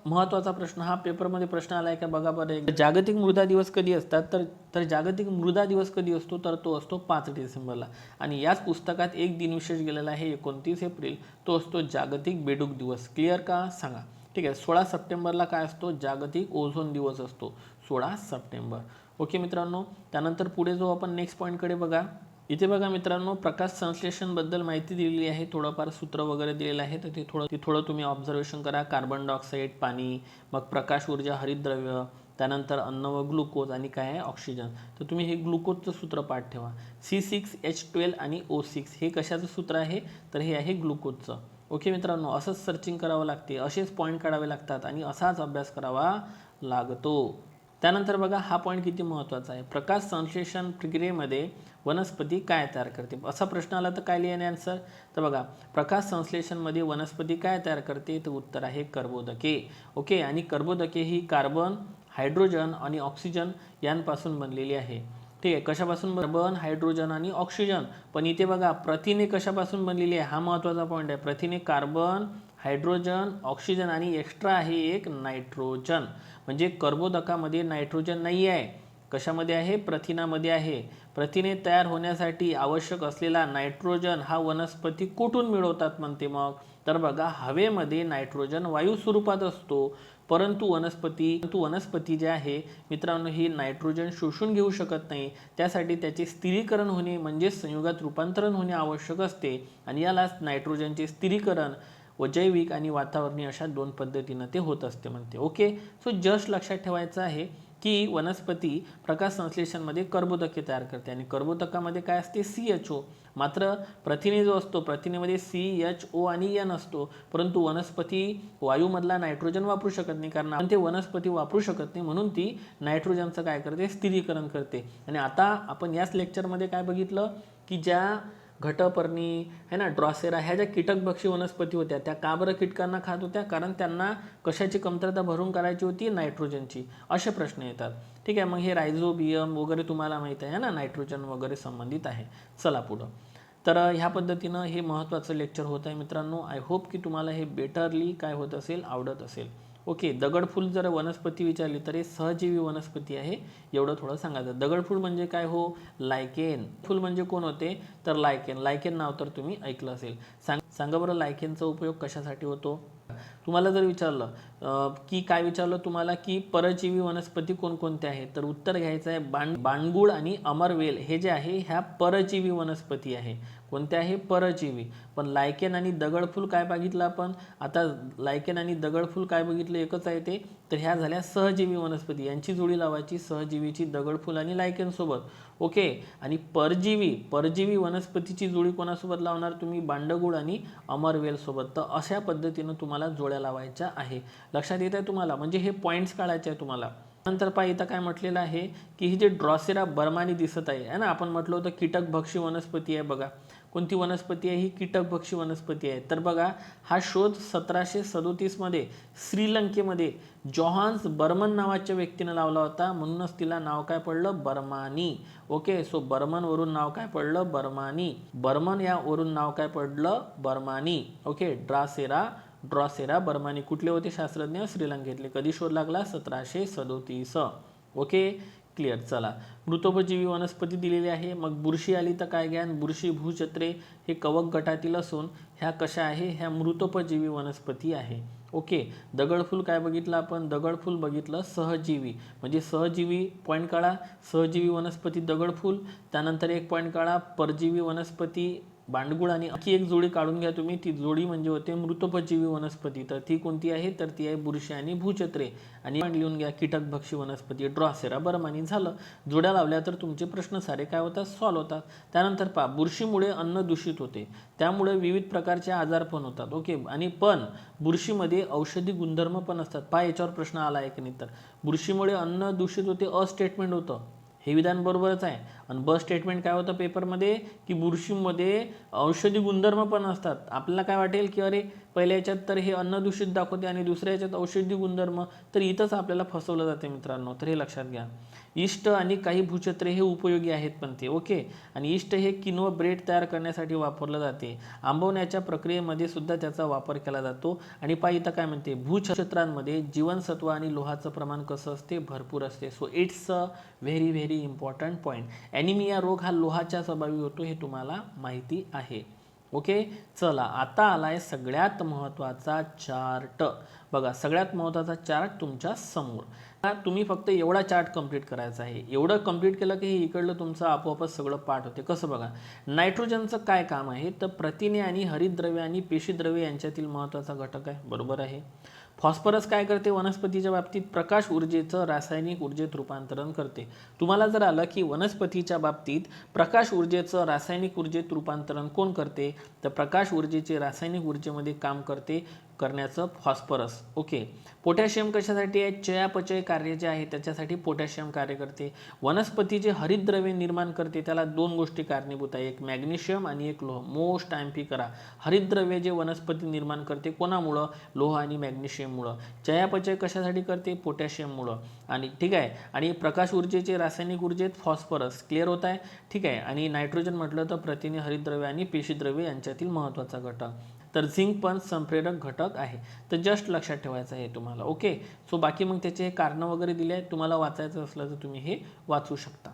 महत्त्वाचा प्रश्न, हा पेपरमध्ये प्रश्न आला आहे का बघा बरं. जागतिक मृदा दिवस कधी असतात, तर जागतिक मृदा दिवस कधी असतो, तर तो असतो 5 डिसेंबरला. आणि याच पुस्तकात एक दिनविशेष गेलेला आहे 29 एप्रिल, तो असतो जागतिक बेडूक दिवस. क्लिअर का सांगा. ठीक आहे, 16 सप्टेंबरला काय असतो, जागतिक ओझोन दिवस असतो, 16 सप्टेंबर. ओके मित्रांनो, त्यानंतर पुढे जो आपण नेक्स्ट पॉईंटकडे बघा. इथे बघा मित्रांनो, प्रकाश संश्लेषणबद्दल माहिती दिलेली आहे, थोडंफार सूत्र वगैरे दिलेलं आहे, तर ते थोडं तुम्ही ऑब्झर्वेशन करा. कार्बन डायऑक्साईड, पाणी, मग प्रकाश ऊर्जा, हरितद्रव्य, त्यानंतर अन्न व ग्लुकोज आणि काय आहे ऑक्सिजन. तर तुम्ही हे ग्लुकोजचं सूत्र पाठ ठेवा. C6H12 आणि O6 हे कशाचं सूत्र आहे, तर हे आहे ग्लुकोजचं. ओके मित्रांनो, असंच सर्चिंग करावं लागते, असेच पॉईंट काढावे लागतात आणि असाच अभ्यास करावा लागतो. त्यानंतर बघा हा पॉईंट किती महत्त्वाचा आहे. प्रकाश संश्लेषण प्रक्रियेमध्ये वनस्पती काय तयार करते, असा प्रश्न आला तर काय लिहिणे आन्सर. तर बघा, प्रकाश संश्लेषणमध्ये वनस्पती काय तयार करते, तर उत्तर आहे कर्बोदके. ओके, आणि कर्बोदके ही कार्बन, हायड्रोजन आणि ऑक्सिजन यांपासून बनलेली आहे. ठीक आहे, कशापासून, कार्बन, हायड्रोजन आणि ऑक्सिजन. पण इथे बघा प्रथिने कशापासून बनलेली आहे, हा महत्त्वाचा पॉईंट आहे. प्रथिने कार्बन, हायड्रोजन, ऑक्सिजन आणि एक्स्ट्रा आहे एक नायट्रोजन. म्हणजे कर्बोदकामध्ये नायट्रोजन नाही आहे, कशामध्ये आहे, प्रथिनामध्ये आहे. प्रथिने तयार होण्यासाठी आवश्यक असलेला नायट्रोजन हा वनस्पती कुठून मिळवतात म्हणते मग, तर बघा हवेमध्ये नायट्रोजन वायू स्वरूपात असतो, परंतु वनस्पती जे आहे मित्रांनो ही नायट्रोजन शोषून घेऊ शकत नाही. त्यासाठी त्याचे स्थिरीकरण होणे म्हणजे संयुगात रूपांतरण होणे आवश्यक असते आणि यालाच नायट्रोजनचे स्थिरीकरण व जैविक आणि वातावरणीय अशा दोन पद्धतीनं ते होत असते म्हणते. ओके, सो जस्ट लक्षात ठेवायचं आहे की वनस्पती प्रकाश संश्लेषणमध्ये कर्बोदके तयार करते आणि कर्बोदकामध्ये काय असते, CHO. मात्र प्रथिने जो असतो, प्रथिनेमध्ये CHO आणि N असतो, परंतु वनस्पती वायूमधला नायट्रोजन वापरू शकत नाही, कारण ते वनस्पती वापरू शकत नाही, म्हणून ती नायट्रोजनचं काय करते, स्थिरीकरण करते. आणि आता आपण याच लेक्चरमध्ये काय बघितलं की ज्या घटपर्णी है ना, ड्रॉसेरा ह्या ज्या कीटकभक्षी वनस्पती होत्या त्या का बरं कीटकांना खात होत्या, कारण त्यांना कशाची कमतरता भरून काढायची होती, नायट्रोजनची. असे प्रश्न येतात. ठीक आहे, मग हे रायझोबियम वगैरे तुम्हाला माहीत आहे ना, नायट्रोजन वगैरे संबंधित आहे. चला पुढं. तर ह्या पद्धतीनं हे महत्त्वाचं लेक्चर होत आहे मित्रांनो. आय होप की तुम्हाला हे बेटरली काय होत असेल, आवडत असेल. ओके, दगडफूल जर वनस्पती विचारली तर हे सहजीवी वनस्पती आहे, एवढं थोडं सांगायचं. दगडफूल म्हणजे काय हो, लायकेन. फूल म्हणजे कोण होते, तर लायकेन. लायकेन नाव तर तुम्ही ऐकलं असेल. सांगा बरं लायकेनचा उपयोग कशासाठी होतो. तुम्हाला जर विचारलं की काय विचारलं तुम्हाला की परजीवी वनस्पती कोणकोणत्या आहेत, तर उत्तर घ्यायचं आहे बाणगुळ आणि अमरवेल हे जे आहे ह्या परजीवी वनस्पती आहे. कोणत्या आहे, परजीवी. पण लायकेन आणि दगडफूल काय बघितलं आपण, आता लायकेन आणि दगडफूल काय बघितलं, एकच आहे ते. तर ह्या झाल्या सहजीवी वनस्पती, यांची जोडी लावायची सहजीवीची दगडफूल आणि लायकेन सोबत. ओके, आणि परजीवी वनस्पतीची जोडी कोणासोबत लावणार तुम्ही, बांडगुळ आणि अमरवेल सोबत. तर अशा पद्धतीनं तुम्हाला जोड्या लावायच्या आहे. लक्षात येत आहे तुम्हाला, म्हणजे हे पॉईंट्स काढायचे आहे तुम्हाला. नंतर पहा इथं काय म्हटलेलं आहे की ही जे ड्रॉसेरा बर्मानी दिसत आहे ना, आपण म्हटलं होतं कीटकभक्षी वनस्पती आहे. बघा कोणती वनस्पती आहे ही, कीटकभक्षी वनस्पती आहे. तर बघा हा शोध 1737 मध्ये श्रीलंकेमध्ये जॉहान्स बर्मन नावाच्या व्यक्तीने लावला होता, म्हणूनच तिला नाव काय पडलं, बर्मानी. ओके, सो बर्मन वरून नाव काय पडलं, बर्मानी. बर्मन या वरून नाव काय पडलं, बर्मानी. ओके, ड्रॉसेरा बर्मानी कुठले होते शास्त्रज्ञ, श्रीलंकेतले. कधी शोध लागला, 1737. Okay, clear. चला, मृतोपजीवी वनस्पती दिलेली आहे. मग बुरशी आली तर काय घ्या, बुरशी भूचत्रे हे कवक गटातील असून ह्या कशा आहे, ह्या मृतोपजीवी वनस्पती आहे. ओके, दगडफूल काय बघितलं आपण, दगडफूल बघितलं सहजीवी, म्हणजे सहजीवी पॉईंट काढा, सहजीवी वनस्पती दगडफूल. त्यानंतर एक पॉईंट काढा, परजीवी वनस्पती बांडगुळ, आणि आणखी एक जोडी काढून घ्या तुम्ही, ती जोडी म्हणजे होते मृतोपजीवी वनस्पती. तर ती कोणती आहे, तर ती आहे बुरशी आणि भूचत्रे. आणि लिहून घ्या कीटकभक्षी वनस्पती ड्रॉसेरा बर्मानी. झालं, जोड्या लावल्या तर तुमचे प्रश्न सारे काय होतात, सॉल्व्ह होतात. त्यानंतर पहा, बुरशीमुळे अन्न दूषित होते, त्यामुळे विविध प्रकारचे आजार पण होतात. ओके, आणि पण बुरशीमध्ये औषधी गुणधर्म पण असतात. पहा याच्यावर प्रश्न आला आहे की नाही, तर बुरशीमुळे अन्न दूषित होते, अ स्टेटमेंट होतं, हे विधान बरोबरच आहे. आणि ब स्टेटमेंट काय होतं पेपरमध्ये, की बुरशीमध्ये औषधी गुणधर्म पण असतात. आपल्याला काय वाटेल की अरे पहिल्या याच्यात तर हे अन्न दूषित दाखवते आणि दुसऱ्या याच्यात औषधी गुणधर्म, तर इथंच आपल्याला फसवलं जाते मित्रांनो. तर हे लक्षात घ्या. ईस्ट आणि काही भूचत्रे हे उपयोगी आहेत पण ते. ओके, आणि ईस्ट हे किण्व ब्रेड तयार करण्यासाठी वापरलं जाते. आंबवण्याच्या प्रक्रियेमध्ये सुद्धा त्याचा वापर केला जातो. आणि पहा इथं काय म्हणते, भूछत्रांमध्ये जीवनसत्व आणि लोहाचं प्रमाण कसं असते, भरपूर असते. So it's a very very important point. Anaemia रोग हा लोहाच्या स्वभावी होतो, हे तुम्हाला माहिती आहे. ओके, चला आता आलाय सगळ्यात महत्त्वाचा चार्ट. बघा, सगळ्यात महत्त्वाचा चार्ट तुमच्या समोर. तुम्ही फक्त एवढा चार्ट कंप्लीट करायचा आहे. एवढं कंप्लीट केलं की इकडलं तुमचं आपोआपच सगळं पाठ होते. कसं बघा, नायट्रोजनचं काय काम आहे तर प्रथिने आणि हरितद्रव्ये आणि पेशीद्रव्ये यांच्यातील महत्त्वाचा घटक आहे. बरोबर आहे. फॉस्फरस काय करते वनस्पतीच्या बाबतीत, प्रकाश ऊर्जेचं रासायनिक ऊर्जेत रूपांतरण करते. तुम्हाला जर आलं की वनस्पतीच्या बाबतीत प्रकाश ऊर्जेचं रासायनिक ऊर्जेत रूपांतरण कोण करते, तर प्रकाश ऊर्जेचे रासायनिक ऊर्जेमध्ये काम करण्याचं फॉस्फरस. ओके. पोटॅशियम कशासाठी आहे, चयापचय कार्य जे आहे त्याच्यासाठी पोटॅशियम कार्य करते. वनस्पतीचे हरितद्रव्ये निर्माण करते, त्याला दोन गोष्टी कारणीभूत आहे, एक मॅग्नेशियम आणि एक लोह. मोस्ट आयम्पी करा, हरितद्रव्ये जे वनस्पती निर्माण करते कोणामुळं, लोह आणि मॅग्नेशियममुळं. चयापचय कशासाठी करते, पोटॅशियममुळं. आणि ठीक आहे, आणि प्रकाश ऊर्जेचे रासायनिक ऊर्जेत फॉस्फरस. क्लिअर होत आहे, ठीक आहे. आणि नायट्रोजन म्हटलं तर प्रथिने, हरितद्रव्ये आणि पेशीद्रव्ये यांच्यातील महत्त्वाचा घटक. तर झिंक पण संप्रेरक घटक आहे. तर जस्ट लक्षात ठेवायचं आहे तुम्हाला. ओके. सो बाकी मग त्याचे हे कारणं वगैरे दिले आहेत, तुम्हाला वाचायचं असलं तर तुम्ही हे वाचू शकता.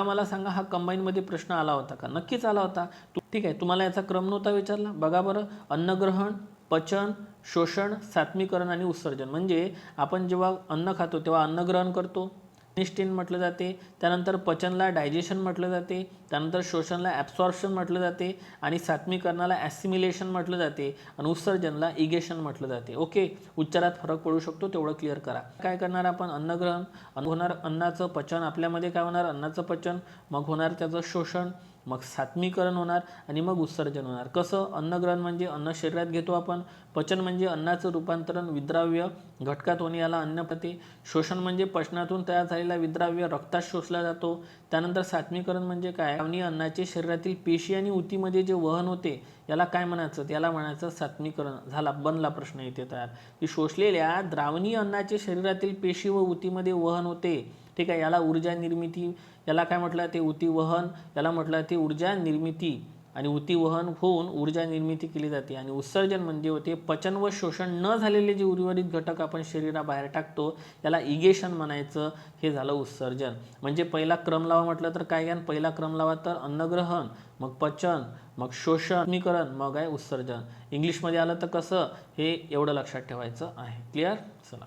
मला सांगा, हा कंबाईनमध्ये प्रश्न आला होता का? नक्कीच आला होता. ठीक आहे, तुम्हाला याचा क्रम नव्हता विचारला. बघा बरं, अन्नग्रहण, पचन, शोषण, सात्मीकरण आणि उत्सर्जन. म्हणजे आपण जेव्हा अन्न खातो तेव्हा अन्नग्रहण करतो, निष्ठीन म्हटलं जाते. त्यानंतर पचनला डायजेशन म्हटलं जाते. त्यानंतर शोषणला ॲब्सॉर्प्शन म्हटलं जाते. आणि सात्मीकरणाला ॲसिमिलेशन म्हटलं जाते. आणि उत्सर्जनला इगेशन म्हटलं जाते. ओके, उच्चारात फरक पडू शकतो, तेवढं क्लिअर करा. काय करणार आपण, अन्नग्रहण, होणार अन्नाचं पचन, आपल्यामध्ये काय होणार, अन्नाचं पचन, मग होणार त्याचं शोषण, मग सात्मीकरण होणार आणि मग उत्सर्जन होणार. कसं, अन्नग्रहण म्हणजे अन्न शरीरात घेतो आपण, पचन म्हणजे अन्नाचं रूपांतरण विद्राव्य घटकात होणे, याला अन्नपते. शोषण म्हणजे पचनातून तयार झालेला विद्राव्य रक्तात शोषला जातो. त्यानंतर सात्मीकरण म्हणजे काय, अन्नाचे शरीरातील पेशी आणि उतीमध्ये जे वहन होते याला काय म्हणायचं, त्याला म्हणायचं सात्मीकरण. झाला, बनला प्रश्न इथे तयार, की शोषलेल्या द्रावणीय अन्नाचे शरीरातील पेशी व उतीमध्ये वहन होते. ठीक आहे, याला ऊर्जा निर्मिती, याला काय म्हटलं ते उतीवहन, याला म्हटलं ते ऊर्जा निर्मिती. आणि उतीवहन होऊन ऊर्जा निर्मिती केली जाते. आणि उत्सर्जन म्हणजे होते पचन व शोषण न झालेले जे उर्वरित घटक आपण शरीराबाहेर टाकतो याला इगेशन म्हणायचं. हे झालं उत्सर्जन. म्हणजे पहिला क्रम लावा म्हटलं तर काय घ्या, पहिला क्रम लावा तर अन्नग्रहण, मग पचन, मग शोषणीकरण, मग आहे उत्सर्जन. इंग्लिशमध्ये आलं तर कसं, हे एवढं लक्षात ठेवायचं आहे. क्लिअर. चला,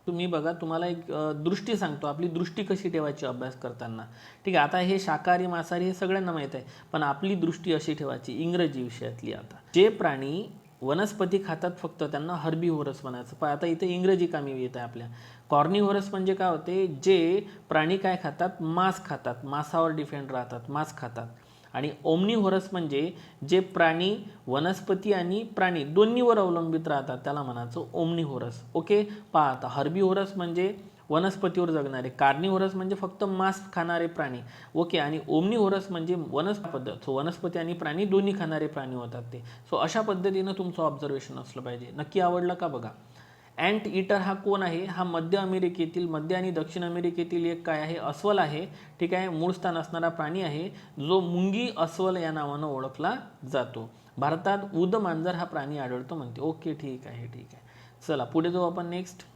तुम्ही बघा, तुम्हाला एक दृष्टी सांगतो, आपली दृष्टी कशी ठेवायची अभ्यास करताना. ठीक आहे, आता हे शाकाहारी मांसाहारी हे सगळ्यांना माहीत आहे, पण आपली दृष्टी अशी ठेवायची इंग्रजी विषयातली. आता जे प्राणी वनस्पती खातात फक्त त्यांना हर्बीव्होरस म्हणायचं. पण आता इथे इंग्रजी कामी येत आहे आपल्या. कॉर्निव्होरस म्हणजे काय होते, जे प्राणी काय खातात, मांस खातात, मांसावर डिपेंड राहतात, मांस खातात. आणि ओमनिव्होरस म्हणजे जे प्राणी वनस्पती आणि प्राणी दोन्हीवर अवलंबित राहतात त्याला म्हणायचं ओमनिव्होरस. ओके. पहा आता, हर्बीव्होरस म्हणजे वनस्पतीवर जगणारे, कार्निव्होरस म्हणजे फक्त मांस खाणारे प्राणी. ओके. आणि ओमनिव्होरस म्हणजे पद्धत. सो वनस्पती आणि प्राणी दोन्ही खाणारे प्राणी होतात ते. सो अशा पद्धतीनं तुमचं ऑब्झर्वेशन असलं पाहिजे. नक्की आवडलं का बघा. अँट ईटर हा कोण आहे, हा मध्य आणि दक्षिण अमेरिकेतील एक काय आहे, अस्वल आहे. ठीक आहे, मूळ स्थान असणारा प्राणी आहे, जो मुंगी अस्वल या नावानं ओळखला जातो. भारतात उद मांजर हा प्राणी आढळतो म्हणते. ओके, ठीक आहे, ठीक आहे. चला पुढे जाऊ आपण. नेक्स्ट.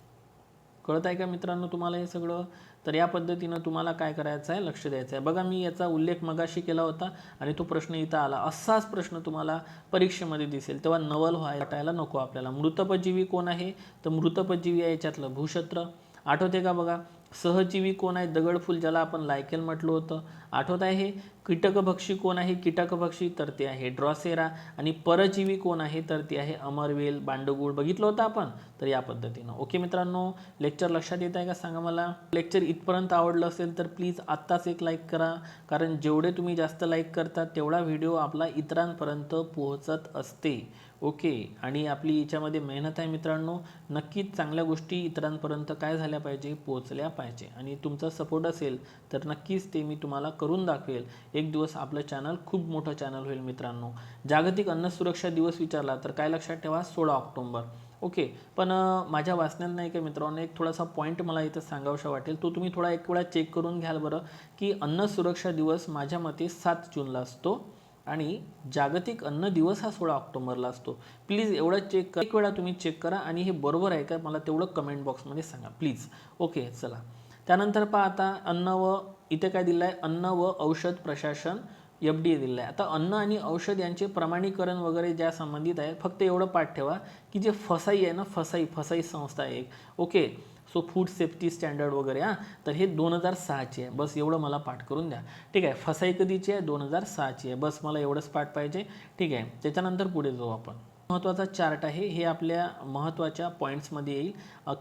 कळत आहे का मित्रांनो तुम्हाला हे सगळं? तर या पद्धतीनं तुम्हाला काय करायचं आहे, लक्ष द्यायचं आहे. बघा, मी याचा उल्लेख मगाशी केला होता आणि तो प्रश्न इथं आला. असाच प्रश्न तुम्हाला परीक्षेमध्ये दिसेल, तेव्हा नवल वाटायला नको आपल्याला. मृतपजीवी कोण आहे, तर मृतपजीवी आहे याच्यातलं भूक्षत्र. आठवते का बघा. सहजीवी कोण आहे, दगडफूल, ज्याला आपण लायकेल म्हटलं होतं. आठवत आहे हे. कीटकभक्षी कोण आहे, कीटकभक्षी, तर ते आहे ड्रॉसेरा. आणि परजीवी कोण आहे, तर ते आहे अमरवेल, बांडगुळ. बघितलं होतं आपण. तर या पद्धतीनं. ओके मित्रांनो, लेक्चर लक्षात येत आहे का सांगा मला. लेक्चर इथपर्यंत आवडलं असेल तर प्लीज आत्ताच एक लाईक करा, कारण जेवढे तुम्ही जास्त लाईक करता तेवढा व्हिडिओ आपला इतरांपर्यंत पोहोचत असते. ओके. आणि आपली याच्यामध्ये मेहनत आहे मित्रांनो. नक्कीच चांगल्या गोष्टी इतरांपर्यंत काय झाल्या पाहिजे, पोहोचल्या पाहिजे. आणि तुमचा सपोर्ट असेल तर नक्कीच ते मी तुम्हाला करून दाखवेल. एक दिवस आपलं चॅनल खूप मोठं चॅनल होईल मित्रांनो. जागतिक अन्न सुरक्षा दिवस विचारला तर काय लक्षात ठेवा, 16 ऑक्टोबर. ओके. पण माझ्या वाचण्यात नाही का मित्रांनो, एक थोडासा पॉईंट मला इथं सांगावशा वाटेल, तो तुम्ही थोडा एक वेळा चेक करून घ्याल बरं. की अन्न सुरक्षा दिवस माझ्या मते 7 जूनला असतो आणि जागतिक अन्न दिवस हा 16 ऑक्टोबरला असतो. प्लीज एवढं चेक करा, एक वेळा तुम्ही चेक करा आणि हे बरोबर आहे का मला तेवढं कमेंट बॉक्समध्ये सांगा प्लीज. ओके. चला, त्यानंतर पहा आता, अन्न व इथे काय दिलं आहे, अन्न व औषध प्रशासन FDA दिलेला आहे. आता अन्न आणि औषध यांचे प्रमाणीकरण वगैरे ज्या संबंधित आहे, फक्त एवढं पाठ ठेवा की जे फसाई आहे ना, फसाई संस्था आहे एक, okay. So food safety standard वगैरे तर हे 2006ची आहे. बस एवढं मला पाठ करून द्या. ठीक आहे. फसाई कधीची आहे? 2006ची आहे. बस मला एवढंच पाठ पाहिजे. ठीक आहे. त्याच्यानंतर पुढे जाऊ आपण. महत्त्वाचा चार्ट आहे, हे आपल्या महत्त्वाच्या पॉईंट्समध्ये येईल,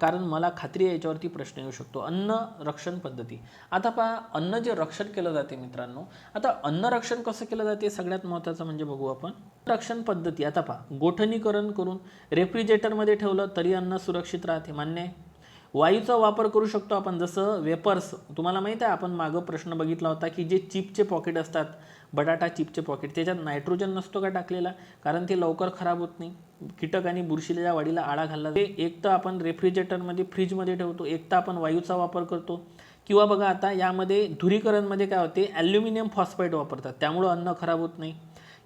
कारण मला खात्री आहे याच्यावरती प्रश्न येऊ शकतो. अन्न रक्षण पद्धती. आता पहा, अन्न जे रक्षण केलं जाते मित्रांनो, आता अन्न रक्षण कसं केलं जाते सगळ्यात महत्त्वाचं म्हणजे बघू आपण. रक्षण पद्धती आता पहा, गोठणीकरण करून रेफ्रिजरेटरमध्ये ठेवलं तरी अन्न सुरक्षित राहते, मान्य आहे. वायूचा वापर करू शकतो आपण, जसं वेपर्स. तुम्हाला माहीत आहे, आपण मागं प्रश्न बघितला होता की जे चिपचे पॉकेट असतात, बटाटा चिपचे पॉकेट, त्याच्यात नायट्रोजन नसतो का टाकलेला, कारण ते लवकर खराब होत नाही. कीटक आणि बुरशीच्या वाढीला आळा घालला. ते एक तर आपण रेफ्रिजरेटरमध्ये फ्रीजमध्ये ठेवतो, एक तर आपण वायूचा वापर करतो. किंवा बघा आता यामध्ये धुरीकरणमध्ये काय होते, ॲल्युमिनियम फॉस्फाईड वापरतात, त्यामुळं अन्न खराब होत नाही.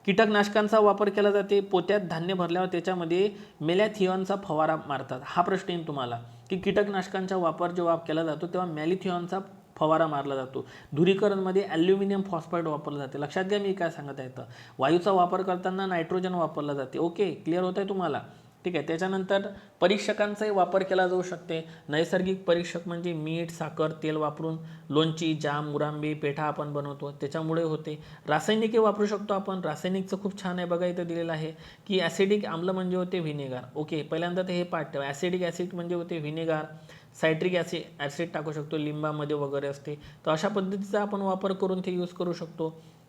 कीटकनाशकांचा वापर केला जाते, पोत्यात धान्य भरल्यावर त्याच्यामध्ये मेलॅथिऑनचा फवारा मारतात. हा प्रश्न येईल तुम्हाला की कीटकनाशकांचा वापर जेव्हा केला जातो तेव्हा मेलॅथिऑनचा फवारा मारला जातो. धुरीकरणमध्ये ॲल्युमिनियम फॉस्फाईड वापरलं जाते. लक्षात घ्या मी काय सांगत आहे. तर वायूचा वापर करताना नायट्रोजन वापरला जाते. ओके, क्लिअर होत आहे तुम्हाला? ठीक आहे. त्याच्यानंतर परीक्षकांचाही वापर केला जाऊ शकते. नैसर्गिक परीक्षक म्हणजे मीठ, साखर, तेल वापरून लोणची, जाम, मुरांबी, पेठा आपण बनवतो, त्याच्यामुळे होते. रासायनिके वापरू शकतो आपण. रासायनिकचं खूप छान आहे बघा, इथं दिलेलं आहे की ॲसिडिक आम्ल म्हणजे होते व्हिनेगार. ओके, पहिल्यांदा ते हे पाठ ठेवा. ॲसिडिक ॲसिड म्हणजे होते व्हिनेगार. सायट्रिक ॲसिड टाकू शकतो, लिंबामध्ये वगैरे असते. तर अशा पद्धतीचा आपण वापर करून ते यूज करू शकतो.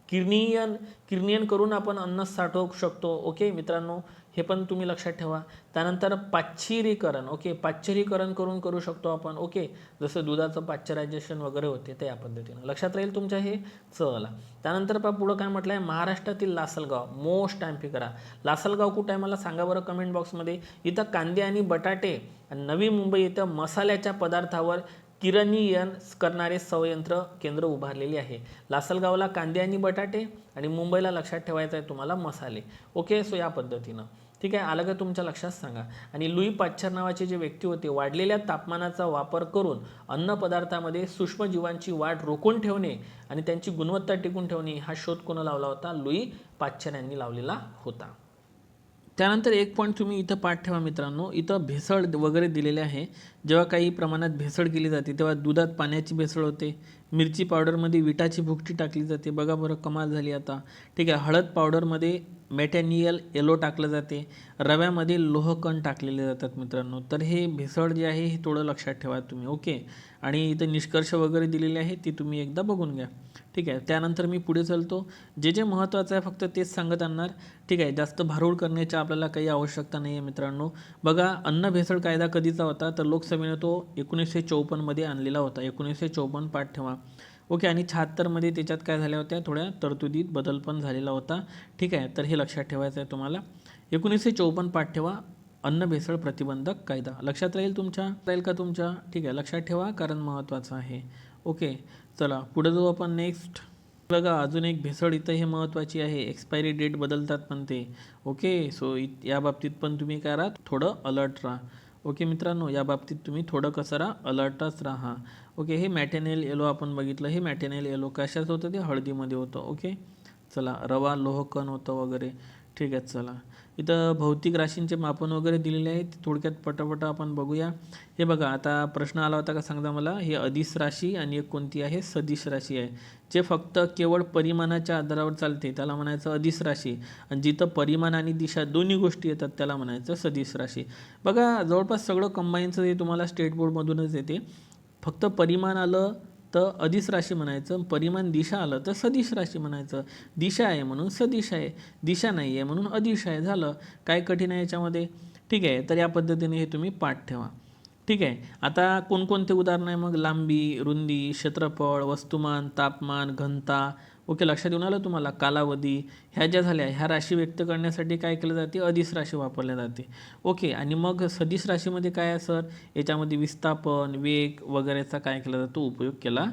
किरणीयन करून आपण अन्न साठवू शकतो. ओके मित्रांनो, हे पण तुम्ही लक्षात ठेवा. त्यानंतर पाश्चरीकरण. ओके, पाश्चरीकरण करून करू शकतो आपण. ओके, जसं दुधाचं पाश्चरायझेशन वगैरे होते ते या पद्धतीनं लक्षात राहील तुमच्या हे. चला, त्यानंतर पुढं काय म्हटलं आहे, महाराष्ट्रातील लासलगाव. मोस्ट टाइम करा. लासलगाव कुठं आहे मला सांगा बरं कमेंट बॉक्समध्ये. इथं कांदे आणि बटाटे आणि नवी मुंबई इथं मसाल्याच्या पदार्थावर किरणीयन करणारे संयंत्र केंद्र उभारलेले आहे. लासलगावला कांदे आणि बटाटे आणि मुंबईला लक्षात ठेवायचं आहे तुम्हाला मसाले. ओके, सो या पद्धतीनं. ठीक आहे, आलं का तुमच्या लक्षात सांगा. आणि लुई पाश्चर नावाचे जे व्यक्ती होते, वाढलेल्या तापमानाचा वापर करून अन्नपदार्थामध्ये सूक्ष्मजीवांची वाढ रोखून ठेवणे आणि त्यांची गुणवत्ता टिकून ठेवणे हा शोध कोण लावला होता? लुई पाश्चर यांनी लावलेला होता. त्यानंतर एक पॉईंट तुम्ही इथं पाठ ठेवा मित्रांनो, इथं भेसळ वगैरे दिलेले आहे. जेव्हा काही प्रमाणात भेसळ केली जाते तेव्हा दुधात पाण्याची भेसळ होते. मिरची पावडरमध्ये विटाची भुकटी टाकली जाते. बघा बरं, कमाल झाली आता. ठीक आहे. हळद पावडरमध्ये मेटॅनियल येलो टाकलं जाते. रव्यामध्ये लोहकण टाकलेले जातात मित्रांनो. तर हे भेसळ जे आहे हे थोडं लक्षात ठेवा तुम्ही. ओके, आणि इथं निष्कर्ष वगैरे दिलेले आहे ती तुम्ही एकदा बघून घ्या. ठीक आहे. त्यानंतर मी पुढे चालतो. जे महत्त्वाचं आहे फक्त तेच सांगत आणणार. ठीक आहे, जास्त भारूड करण्याची आपल्याला काही आवश्यकता नाही आहे मित्रांनो. बघा, अन्न भेसळ कायदा कधीचा होता तर लोकसभेने तो 1954मध्ये आणलेला होता. 1954 पाठ ठेवा. ओके, आणि 76मध्ये त्याच्यात काय झाल्या होत्या, थोड्या तरतुदीत बदल पण झालेला होता. ठीक आहे, तर हे लक्षात ठेवायचं आहे तुम्हाला. 1954 पाठ ठेवा. अन्न भेसळ प्रतिबंधक कायदा लक्षात राहील का तुमच्या? ठीक आहे, लक्षात ठेवा कारण महत्त्वाचं आहे. ओके, चला पुढे जाऊ आपण नेक्स्ट. बघा, अजून एक भेसळ इथं हे महत्त्वाची आहे. एक्सपायरी डेट बदलतात पण ते. ओके, सो या बाबतीत पण तुम्ही काय राहा, थोडं अलर्ट राहा. ओके मित्रांनो, या बाबतीत तुम्ही थोडं कसं राहा, अलर्टच राहा. ओके, हे मॅटेनियल येलो आपण बघितलं. हे मॅटेनियल येलो कशाचं होतं? ते हळदीमध्ये होतं. ओके, चला, रवा लोहकण होतं वगैरे. ठीक आहे, चला, इथं भौतिक राशींचे मापन वगैरे दिलेले आहेत. थोडक्यात पटापट आपण बघूया. हे बघा, आता प्रश्न आला होता का सांगा मला. हे अदिश राशी आणि एक कोणती आहे, सदिश राशी आहे. जे फक्त केवळ परिमाणाच्या आधारावर चालते त्याला म्हणायचं अदिश राशी, आणि जिथं परिमाण आणि दिशा दोन्ही गोष्टी येतात त्याला म्हणायचं सदिश राशी. बघा, जवळपास सगळं कंबाईनचं हे तुम्हाला स्टेट बोर्डमधूनच येते. फक्त परिमाण आलं तर अदिश राशी म्हणायचं, परिमाण दिशा आलं तर सदिश राशी म्हणायचं. दिशा आहे म्हणून सदिश आहे, दिशा नाही आहे म्हणून अदिश आहे. झालं, काय कठीण आहे याच्यामध्ये? ठीक आहे, तर या पद्धतीने हे तुम्ही पाठ ठेवा. ठीक आहे. आता कोणकोणते उदाहरणं आहे मग? लांबी, रुंदी, क्षेत्रफळ, वस्तुमान, तापमान, घनता. ओके, लक्षात येऊन आलं तुम्हाला? कालावधी. ह्या ज्या झाल्या, ह्या राशी व्यक्त करण्यासाठी काय केलं जाते? अदिश राशी वापरल्या जाते. ओके, आणि मग सदिश राशीमध्ये काय आहे सर? याच्यामध्ये विस्थापन, वेग वगैरेचा काय केला जातो? उपयोग केला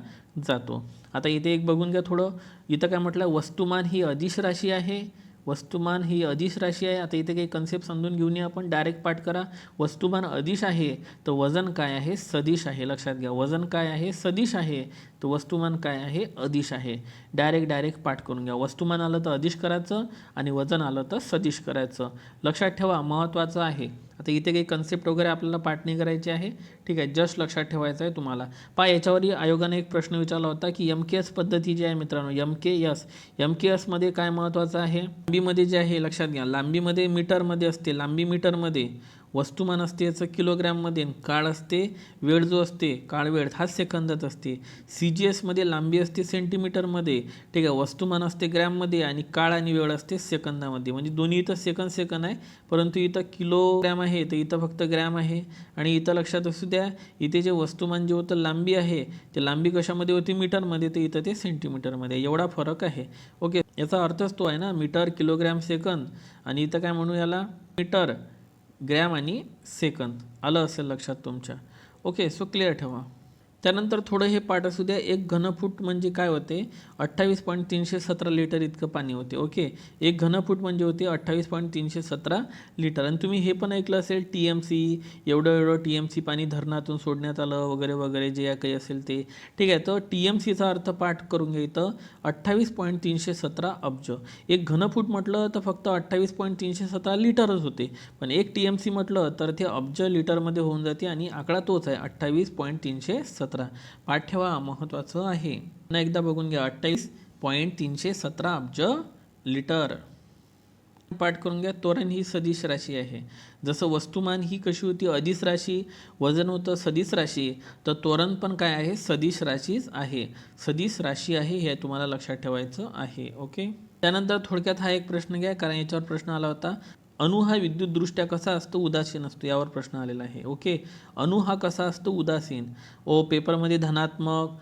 जातो. आता इथे एक बघून घ्या थोडं. इथं काय म्हटलं? वस्तुमान ही अदिश राशी आहे. वस्तुमान ही अदिश राशी आहे. आता इथे काही कन्सेप्ट समजून घेऊन या आपण. डायरेक्ट पाठ करा. वस्तुमान अदिश आहे तर वजन काय आहे? सदिश आहे. लक्षात घ्या, वजन काय आहे? सदिश आहे. तर वस्तुमान काय आहे, अदिश आहे. डायरेक्ट पाठ करून घ्या. वस्तुमान आलं तर अदिश करायचं आणि वजन आलं तर सदिश करायचं. लक्षात ठेवा, महत्त्वाचं आहे. आता इथे काही कन्सेप्ट वगैरे आपल्याला पाठ नाही करायची आहे, ठीक आहे, जस्ट लक्षात ठेवायचं आहे तुम्हाला. याच्यावरही आयोगाने एक प्रश्न विचारला होता की MKS पद्धती जी आहे मित्रांनो, MKSमध्ये काय महत्त्वाचं आहे, लांबीमध्ये जे आहे लक्षात घ्या, लांबीमध्ये मीटरमध्ये असते, लांबी मीटरमध्ये, वस्तुमान असते याचं किलोग्रॅममध्ये, काळ असते, वेळ जो असते काळ वेळ हा सेकंदात असते. CGSमध्ये लांबी असते सेंटीमीटरमध्ये, ठीक आहे, वस्तुमान असते ग्रॅममध्ये आणि काळ आणि वेळ असते सेकंदामध्ये. म्हणजे दोन्ही इथं सेकंद आहे, परंतु इथं किलोग्रॅम आहे तर इथं फक्त ग्रॅम आहे. आणि इथं लक्षात असू द्या, इथे जे वस्तुमान जे होतं लांबी आहे ते लांबी कशामध्ये होती, मीटरमध्ये, तर इथं ते सेंटीमीटरमध्ये, एवढा फरक आहे. ओके, याचा अर्थच तो आहे ना, मीटर किलोग्रॅम सेकंद, आणि इथं काय म्हणू याला, मीटर ग्रॅम आणि सेकंद. आलं असेल लक्षात तुमच्या. ओके, सो क्लिअर ठेवा. त्यानंतर थोडं हे पाठ असू द्या. 1 घनफूट म्हणजे काय होते, 28.317 लिटर इतकं पाणी होते. ओके, 1 घनफूट म्हणजे होते 28.317 लिटर. आणि तुम्ही हे पण ऐकलं असेल TMC, एवढं TMC पाणी धरणातून सोडण्यात आलं वगैरे वगैरे, जे काही असेल ते, ठीक आहे. तर TMCचा अर्थ पाठ करून घ्यायचं, 28.317 अब्ज. 1 घनफूट म्हटलं तर फक्त 28.317 लिटरच होते, पण 1 TMC म्हटलं तर ते अब्ज लिटरमध्ये होऊन जाते आणि आकडा तोच आहे, 28.317. पाठ ठेवा, महत्त्वाचं आहे. पुन्हा एकदा बघून घ्या, 28.317 अब्ज लिटर. पाठ करून घ्या. त्वरण ही सदिश राशी आहे. जसं वस्तुमान ही कशी होती, अदिश राशी, वजन होतं सदिश राशी, तर त्वरण पण काय आहे, सदिश राशीच आहे, सदिश राशी आहे, हे तुम्हाला लक्षात ठेवायचं आहे. ओके, त्यानंतर थोडक्यात हा एक प्रश्न घ्या, कारण याच्यावर प्रश्न आला होता. अणु हा विद्युतदृष्ट्या कसा असतो, उदासीन असतो, यावर प्रश्न आलेला आहे. ओके, अणु हा कसा असतो, उदासीन. पेपरमध्ये धनात्मक,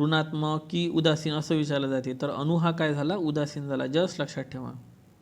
ऋणात्मक की उदासीन असं विचारलं जाते, तर अणु हा काय झाला, उदासीन झाला, जस्ट लक्षात ठेवा.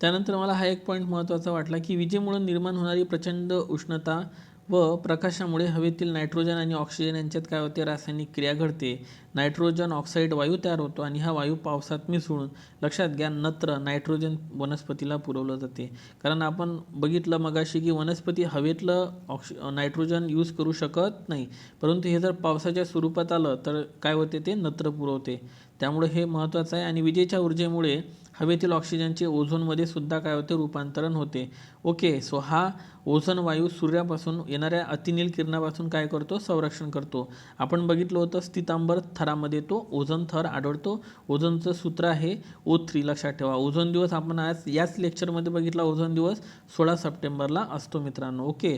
त्यानंतर मला हा एक पॉईंट महत्त्वाचा वाटला की विजेमुळे निर्माण होणारी प्रचंड उष्णता व प्रकाशामुळे हवेतील नायट्रोजन आणि ऑक्सिजन यांच्यात काय होते, रासायनिक क्रिया घडते. नायट्रोजन ऑक्साईड वायू तयार होतो आणि हा वायू पावसात मिसळून, लक्षात घ्या, नत्र नायट्रोजन वनस्पतीला पुरवलं जाते. कारण आपण बघितलं मगाशी की वनस्पती हवेतलं नायट्रोजन यूज करू शकत नाही, परंतु हे जर पावसाच्या स्वरूपात आलं तर काय होते, ते नत्र पुरवते. त्यामुळे हे महत्त्वाचं आहे. आणि विजेच्या ऊर्जेमुळे हवेतील ऑक्सिजनचे ओझोनमध्ये सुद्धा काय होते, रूपांतरण होते. ओके, सो हा ओझोन वायू सूर्यापासून येणाऱ्या अतिनील किरणापासून काय करतो, संरक्षण करतो. आपण बघितलं होतं स्थितांबर थरामध्ये तो ओझोन थर आढळतो. ओझोनचं सूत्र आहे O3, लक्षात ठेवा. ओझोन दिवस आपण आज याच लेक्चरमध्ये बघितला, ओझोन दिवस 16 सप्टेंबरला असतो मित्रांनो. ओके,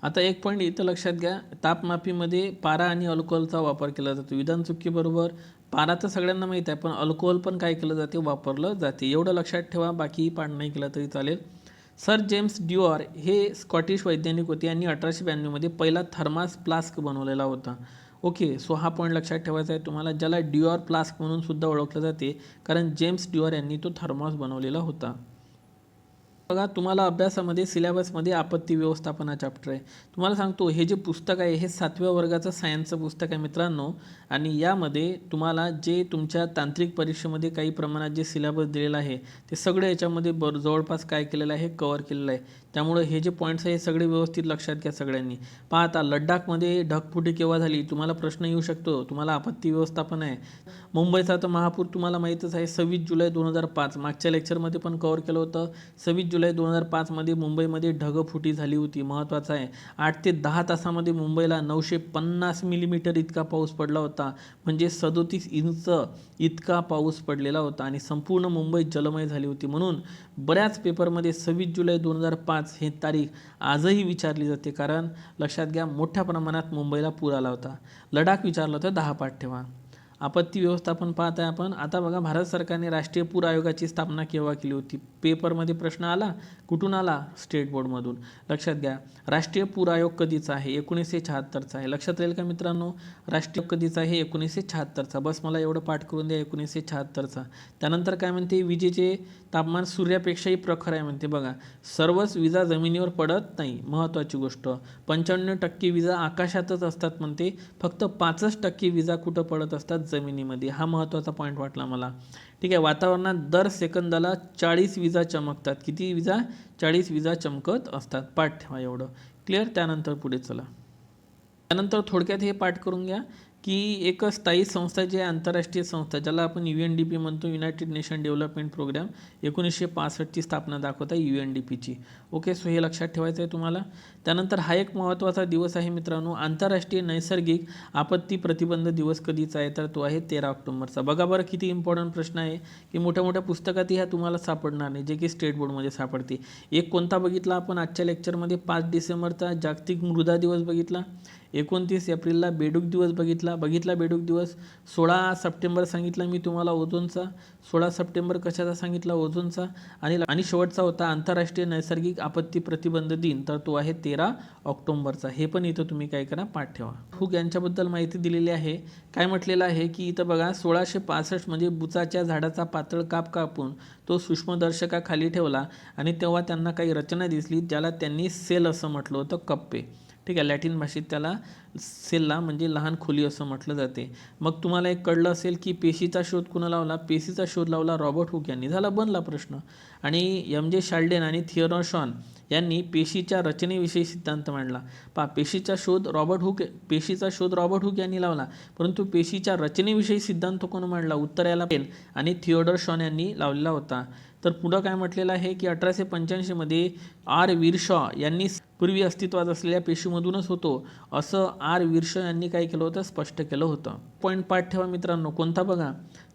आता एक पॉईंट इथं लक्षात घ्या, तापमापीमध्ये पारा आणि अल्कोहोलचा वापर केला जातो. विधान चुकीबरोबर. पारा तर सगळ्यांना माहीत आहे, पण अल्कोहोल पण काय केलं जाते, वापरलं जाते, एवढं लक्षात ठेवा, बाकी पाठ नाही केला तरी चालेल. सर जेम्स ड्युअर हे स्कॉटिश वैज्ञानिक होते आणि 1892मध्ये पहिला थर्मास फ्लास्क बनवलेला होता. ओके, सो हा पॉईंट लक्षात ठेवायचा आहे तुम्हाला, ज्याला ड्युअर फ्लास्क म्हणून सुद्धा ओळखलं जाते, कारण जेम्स ड्युअर यांनी तो थर्मास बनवलेला होता. बघा, तुम्हाला अभ्यासामध्ये सिलेबसमध्ये आपत्ती व्यवस्थापन हा चॅप्टर आहे. तुम्हाला सांगतो, हे जे पुस्तक आहे हे 7व्या वर्गाचं सायन्सचं पुस्तक आहे मित्रांनो. आणि यामध्ये तुम्हाला जे तुमच्या तांत्रिक परीक्षेमध्ये काही प्रमाणात जे सिलेबस दिलेला आहे ते सगळे याच्यामध्ये जवळपास काय केलेलं आहे, कव्हर केलेलं आहे. त्यामुळे हे जे पॉईंट्स आहे हे सगळे व्यवस्थित लक्षात घ्या सगळ्यांनी. आता लडाखमध्ये ढगफुटी केव्हा झाली, तुम्हाला प्रश्न येऊ शकतो. तुम्हाला आपत्ती व्यवस्थापन आहे. मुंबईचा तर महापूर तुम्हाला माहीतच आहे, 26 जुलै 2005, मागच्या लेक्चरमध्ये पण कव्हर केलं होतं. 26 जुलै 2005मध्ये मुंबईमध्ये ढगफुटी झाली होती, महत्त्वाचं आहे. 8 ते 10 तासामध्ये मुंबईला 950 मिलीमीटर इतका पाऊस पडला होता, म्हणजे 37 इंच इतका पाऊस पडलेला होता आणि संपूर्ण मुंबई जलमय झाली होती. म्हणून बऱ्याच पेपरमध्ये 26 जुलै 2005 हे तारीख आजही विचारली जाते, कारण लक्षात घ्या, मोठ्या प्रमाणात मुंबईला पूर आला होता. लडाख विचारलं होतं, 10 पाठ ठेवा. आपत्ती व्यवस्थापन पाहत आहे आपण. आता बघा, भारत सरकारने राष्ट्रीय पूर आयोगाची स्थापना केव्हा केली होती, पेपरमध्ये प्रश्न आला, कुठून आला, स्टेट बोर्डमधून. लक्षात घ्या, राष्ट्रीय पूर आयोग कधीचा आहे, 1976चा आहे. लक्षात राहील का मित्रांनो, राष्ट्रीय कधीचा आहे, 1976चा. बस मला एवढं पाठ करून द्या, 1976चा. त्यानंतर काय म्हणते, विजेचे तापमान सूर्यापेक्षाही प्रखर आहे म्हणते. बघा, सर्वच विजा जमिनीवर पडत नाही, महत्त्वाची गोष्ट. 95% विजा आकाशातच असतात म्हणते, फक्त 5% विजा कुठं पडत असतात, जमिनीमध्ये. हा महत्त्वाचा पॉईंट वाटला मला. ठीक आहे, वातावरणात दर सेकंदाला 40 विजा चमकतात. किती विजा, 40 विजा चमकत असतात. पाठ ठेवा एवढं, क्लिअर. त्यानंतर पुढे चला. त्यानंतर थोडक्यात हे पाठ करून घ्या की एक स्थायी संस्था जी आहे, आंतरराष्ट्रीय संस्था ज्याला आपण UNDP म्हणतो, युनायटेड नेशन डेव्हलपमेंट प्रोग्राम, 1965ची स्थापना दाखवत आहे UNDPची. ओके, सो हे लक्षात ठेवायचं आहे तुम्हाला. त्यानंतर हा एक महत्त्वाचा दिवस आहे मित्रांनो, आंतरराष्ट्रीय नैसर्गिक आपत्ती प्रतिबंध दिवस कधीचा आहे, तर तो आहे 13 ऑक्टोबरचा. बघा बरं किती इम्पॉर्टंट प्रश्न आहे की मोठ्या मोठ्या पुस्तकात ह्या तुम्हाला सापडणार नाही, जे की स्टेट बोर्डमध्ये सापडते. एक कोणता बघितला आपण आजच्या लेक्चरमध्ये, 5 डिसेंबरचा जागतिक मृदा दिवस बघितला, 29 एप्रिलला बेडूक दिवस बघितला बेडूक दिवस, 16 सप्टेंबर सांगितला मी तुम्हाला ओझोनचा, 16 सप्टेंबर कशाचा सांगितला, ओझोनचा, आणि शेवटचा होता आंतरराष्ट्रीय नैसर्गिक आपत्ती प्रतिबंध दिन, तर तो आहे 13 ऑक्टोबरचा. हे पण इथं तुम्ही काय करा, पाठ ठेवा. हुक यांच्याबद्दल माहिती दिलेली आहे. काय म्हटलेलं आहे की इथं बघा, 1665 म्हणजे बुचाच्या झाडाचा पातळ काप कापून तो सूक्ष्मदर्शकाखाली ठेवला आणि तेव्हा त्यांना काही रचना दिसली, ज्याला त्यांनी सेल असं म्हटलं होतं, कप्पे. ठीक आहे, लॅटिन भाषेत त्याला सेलला म्हणजे लहान खोली असं म्हटलं जाते. मग तुम्हाला एक कळलं असेल की पेशीचा शोध कुणा लावला, पेशीचा शोध लावला रॉबर्ट हुक यांनी. झाला, बनला प्रश्न. आणि MJ शाल्डेन आणि थिओडोर शॉन यांनी पेशीच्या रचनेविषयी सिद्धांत मांडला. पेशीचा शोध रॉबर्ट हुक यांनी लावला, परंतु पेशीच्या रचनेविषयी सिद्धांत कोण मांडला, उत्तर याला पेन आणि थिओडोर शॉन यांनी लावलेला होता. तर पुढं काय म्हटलेलं आहे की 1885 मध्ये R. विरशॉ यांनी पूर्वी अस्तित्वात असलेल्या पेशीमधूनच होतो असं R. विरशॉ यांनी काय केलं होतं, स्पष्ट केलं होतं. पॉईंट पाठ ठेवा मित्रांनो. कोणता बघा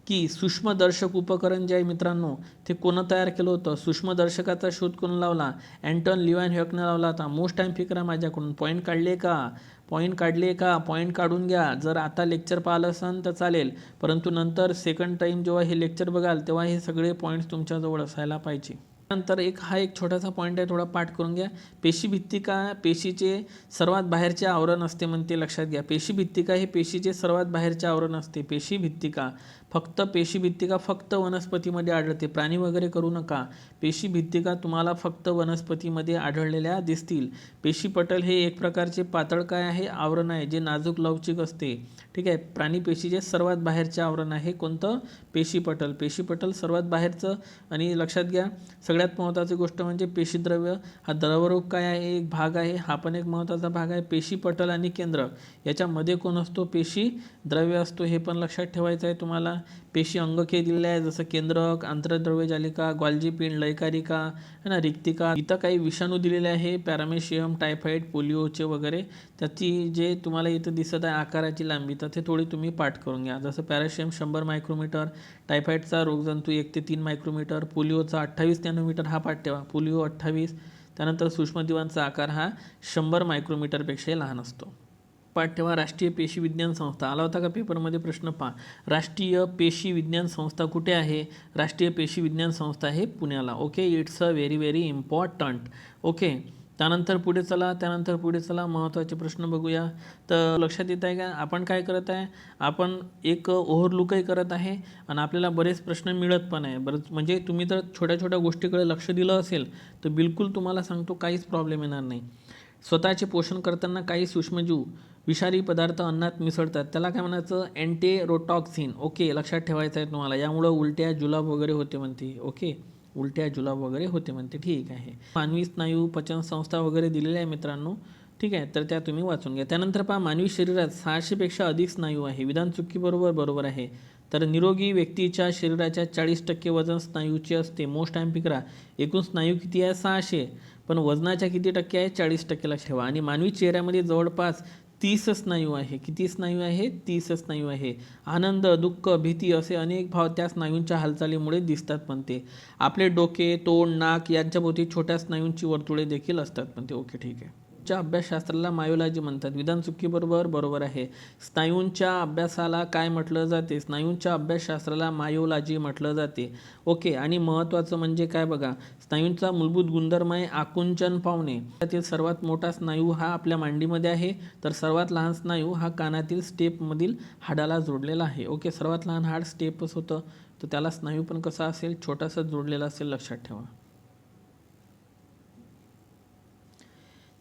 की सूक्ष्मदर्शक उपकरण जे आहे मित्रांनो, ते कोण तयार केलं होतं, सूक्ष्मदर्शकाचा शोध कोण लावला, अँटन ल्युएनहॉकने लावला होता. मोस्ट टाइम फिकरा माझ्याकडून. पॉईंट काढले का, पॉईंट काढून घ्या. जर आता लेक्चर पाहिलं असाल तर चालेल, परंतु नंतर सेकंड टाईम जेव्हा हे लेक्चर बघाल तेव्हा हे सगळे पॉईंट्स तुमच्याजवळ असायला पाहिजे. नंतर हा एक छोटासा पॉईंट आहे, थोडा पाठ करून घ्या. पेशीभित्तिका पेशीचे सर्वात बाहेरचे आवरण असते म्हणते, लक्षात घ्या. पेशीभित्तिका हे पेशीचे सर्वात बाहेरचे आवरण असते. पेशीभित्तिका फक्त वनस्पतीमध्ये आढळते, प्राणी वगैरे करू नका. पेशीभित्तिका तुम्हाला फक्त वनस्पतीमध्ये आढळलेल्या दिसतील. पेशीपटल हे एक प्रकारचे पातळ काय आहे, आवरण आहे, जे नाजूक लवचिक असते. ठीक आहे, प्राणी पेशीचे सर्वात बाहेरचे आवरण आहे कोणतं, पेशीपटल सर्वात बाहेरचं. आणि लक्षात घ्या, सगळ्यात महत्त्वाची गोष्ट म्हणजे पेशीद्रव्य. हा द्रवरूप काय आहे, एक भाग आहे, हा पण एक महत्त्वाचा भाग आहे. पेशीपटल आणि केंद्रक याच्यामध्ये कोण असतो, पेशी द्रव्य असतो, हे पण लक्षात ठेवायचं आहे तुम्हाला. पेशी अंगके दिलेले आहे, जसं केंद्रक, आंतरद्रव्य जालिका, गॉल्जी पिंड, लयकारिका है ना, रिक्तिका. इथं काही विषाणू दिलेले आहे, पॅरामेशियम, टायफॉइड, पोलिओचे वगैरे. त्याची जे तुम्हाला इथं दिसत आहे आकाराची लांबी, तर ते थोडी तुम्ही पाठ करून घ्या. जसं पॅराशियम 100 मायक्रोमीटर, टायफॉइडचा रोगजंतू 1 ते 3 मायक्रोमीटर, पोलिओचा 28 नॅनोमीटर, हा पाठ ठेवा, पोलिओ 28. त्यानंतर सूक्ष्मजीवांचा आकार हा 100 मायक्रोमीटरपेक्षाही लहान असतो. पाठ ठेवा. राष्ट्रीय पेशी विज्ञान संस्था आला होता का पेपरमध्ये प्रश्न, पहा. राष्ट्रीय पेशी विज्ञान संस्था कुठे आहे, राष्ट्रीय पेशी विज्ञान संस्था आहे पुण्याला. Okay, it's a very important. Okay, त्यानंतर पुढे चला महत्त्वाचे प्रश्न बघूया. तर लक्षात येत आहे का, आपण काय करत आहे, आपण एक ओव्हरलुकही करत आहे आणि आपल्याला बरेच प्रश्न मिळत पण आहे. बरंच म्हणजे तुम्ही तर छोट्या छोट्या गोष्टीकडे लक्ष दिलं असेल तर बिलकुल तुम्हाला सांगतो काहीच प्रॉब्लेम येणार नाही. स्वतःचे पोषण करताना काही सूक्ष्मजीव विषारी पदार्थ अन्नात मिसळतात, त्याला काय म्हणायचं, एंटेरोटॉक्सिन. ओके, लक्षात ठेवायचं आहे तुम्हाला. यामुळं उलट्या जुलाब वगैरे होते म्हणते. ओके, उलट्या जुलाब वगैरे होते म्हणते. ठीक आहे. मानवी स्नायू, पचन संस्था वगैरे दिलेल्या आहे मित्रांनो. ठीक आहे, तर त्या तुम्ही वाचून घ्या. त्यानंतर पहा, मानवी शरीरात 600पेक्षा अधिक स्नायू आहे. विधान चुकी बरोबर आहे. तर निरोगी व्यक्तीच्या शरीराच्या 40% वजन स्नायूचे असते. मोस्ट टाइम पिकरा. एकूण स्नायू किती आहे, 600, पण वजनाच्या किती टक्के आहे, 40% लक्ष ठेवा. आणि मानवी चेहऱ्यामध्ये जवळपास 30 स्नायू आहे. किती स्नायू आहे, 30 स्नायू आहे. आनंद, दुःख, भीती असे अनेक भाव त्या स्नायूंच्या हालचालीमुळे दिसतात पण ते. आपले डोके, तोंड, नाक यांच्याभोवती छोट्या स्नायूंची वर्तुळे देखील असतात पण ते. ओके, ठीक आहे. च्या अभ्यासशास्त्राला मायोलॉजी म्हणतात. विधान चुकी बरोबर आहे. स्नायूंच्या अभ्यासाला काय म्हटलं जाते, स्नायूंच्या अभ्यासशास्त्राला मायोलॉजी म्हटलं जाते. ओके, आणि महत्त्वाचं म्हणजे काय बघा, स्नायूंचा मूलभूत गुणधर्म आहे आकुंचन पावणे. त्यातील सर्वात मोठा स्नायू हा आपल्या मांडीमध्ये आहे, तर सर्वात लहान स्नायू हा कानातील स्टेपमधील हाडाला जोडलेला आहे. ओके, सर्वात लहान हाड स्टेपच होतं, तर त्याला स्नायू पण कसा असेल, छोटासा जोडलेला असेल, लक्षात ठेवा.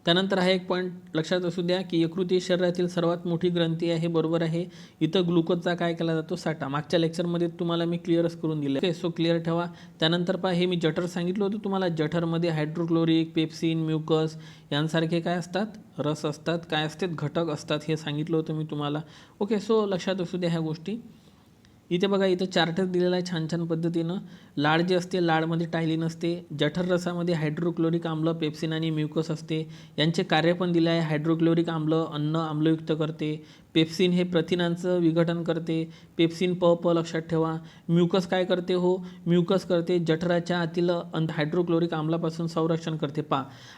त्यानंतर हा एक पॉईंट लक्षात असू द्या की यकृत ही शरीरातील सर्वात मोठी ग्रंथी आहे, बरोबर आहे. इथं ग्लुकोजचा काय केला जातो, साठा. मागच्या लेक्चरमध्ये तुम्हाला मी क्लिअरच करून दिलं. ओके, सो क्लिअर ठेवा. त्यानंतर पहा, हे मी जठर सांगितलं होतं तुम्हाला. जठरमध्ये हायड्रोक्लोरिक, पेप्सिन, म्युकस यांसारखे काय असतात, रस असतात, काय असतात, घटक असतात, हे सांगितलं होतं मी तुम्हाला. ओके, सो लक्षात असू द्या ह्या गोष्टी. इथे बघा, इथं चार्टच दिलेला आहे छान छान पद्धतीनं. लाळ जी असते, लाळमध्ये टायलिन असते. जठर रसामध्ये हायड्रोक्लोरिक आम्ल, पेप्सिन आणि म्युकस असते. यांचे कार्य पण दिले आहे. हायड्रोक्लोरिक आम्ल अन्न आम्लयुक्त करते. पेप्सिन हे प्रथिनांचं विघटन करते. पेप्सिन प लक्षात ठेवा. म्युकस काय करते हो, म्युकस करते जठराच्या आतील हायड्रोक्लोरिक आम्लापासून संरक्षण करते.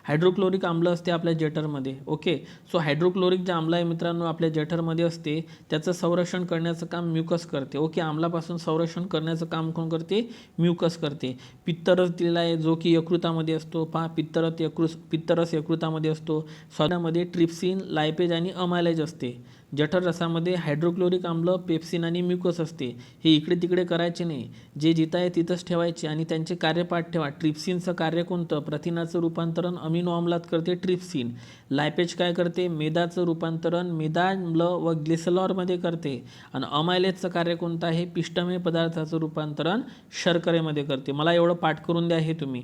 हायड्रोक्लोरिक आम्ल असते आपल्या जठरमध्ये. ओके, सो हायड्रोक्लोरिक जे आम्ल आहे मित्रांनो आपल्या जठरमध्ये असते, त्याचं संरक्षण करण्याचं काम म्युकस करते. ओके, आम्लापासून संरक्षण करण्याचं काम कोण करते, म्युकस करते. पित्तरस दिलेला आहे जो की यकृतामध्ये असतो. पित्तरस यकृतामध्ये असतो. स्वादामध्ये ट्रिप्सिन, लायपेज आणि अमायलेज असते. जठर रसामध्ये हायड्रोक्लोरिक आम्ल, पेप्सिन आणि म्युकस असते. हे इकडे तिकडे करायचे नाही, जे जिथं आहे तिथंच ठेवायचे आणि त्यांचे कार्यपाठ ठेवा. ट्रिप्सिनचं कार्य कोणतं, प्रथिनाचं रूपांतरण अमिनो आम्लात करते ट्रिप्सिन. लायपेज काय करते, मेदाचं रूपांतरण मेदाम्ल व ग्लिसरॉलमध्ये करते. आणि अमायलेजचं कार्य कोणतं आहे, पिष्टमय पदार्थाचं रूपांतरण शर्करेमध्ये करते. मला एवढं पाठ करून द्या हे तुम्ही.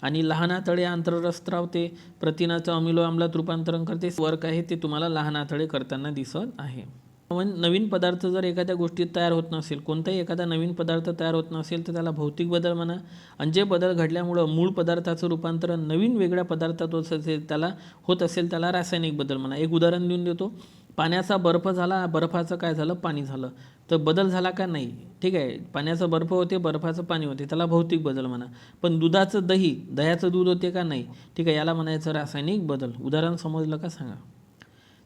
आणि लहान आतडे आंतररस स्त्रावते, प्रथिनाचं अमिनो आम्लात रूपांतरण करते. वर्क आहे ते तुम्हाला लहान आतडे करताना दिसत आहे. नवीन पदार्थ जर एखाद्या गोष्टीत तयार होत नसेल, कोणताही एखादा नवीन पदार्थ तयार होत नसेल तर त्याला भौतिक बदल म्हणा. आणि जे बदल घडल्यामुळं मूळ पदार्थाचं रूपांतरण नवीन वेगळ्या पदार्थात होत असेल त्याला रासायनिक बदल म्हणा. एक उदाहरण देऊन देतो. पाण्याचा बर्फ झाला, बर्फाचं काय झालं, पाणी झालं. तर बदल झाला का, नाही. ठीक आहे, पाण्याचा बर्फ होते, बर्फाचं पाणी होते, त्याला भौतिक बदल म्हणा. पण दुधाचं दह्याचं दूध होते का, नाही. ठीक आहे, याला म्हणायचं रासायनिक बदल. उदाहरण समजलं का सांगा.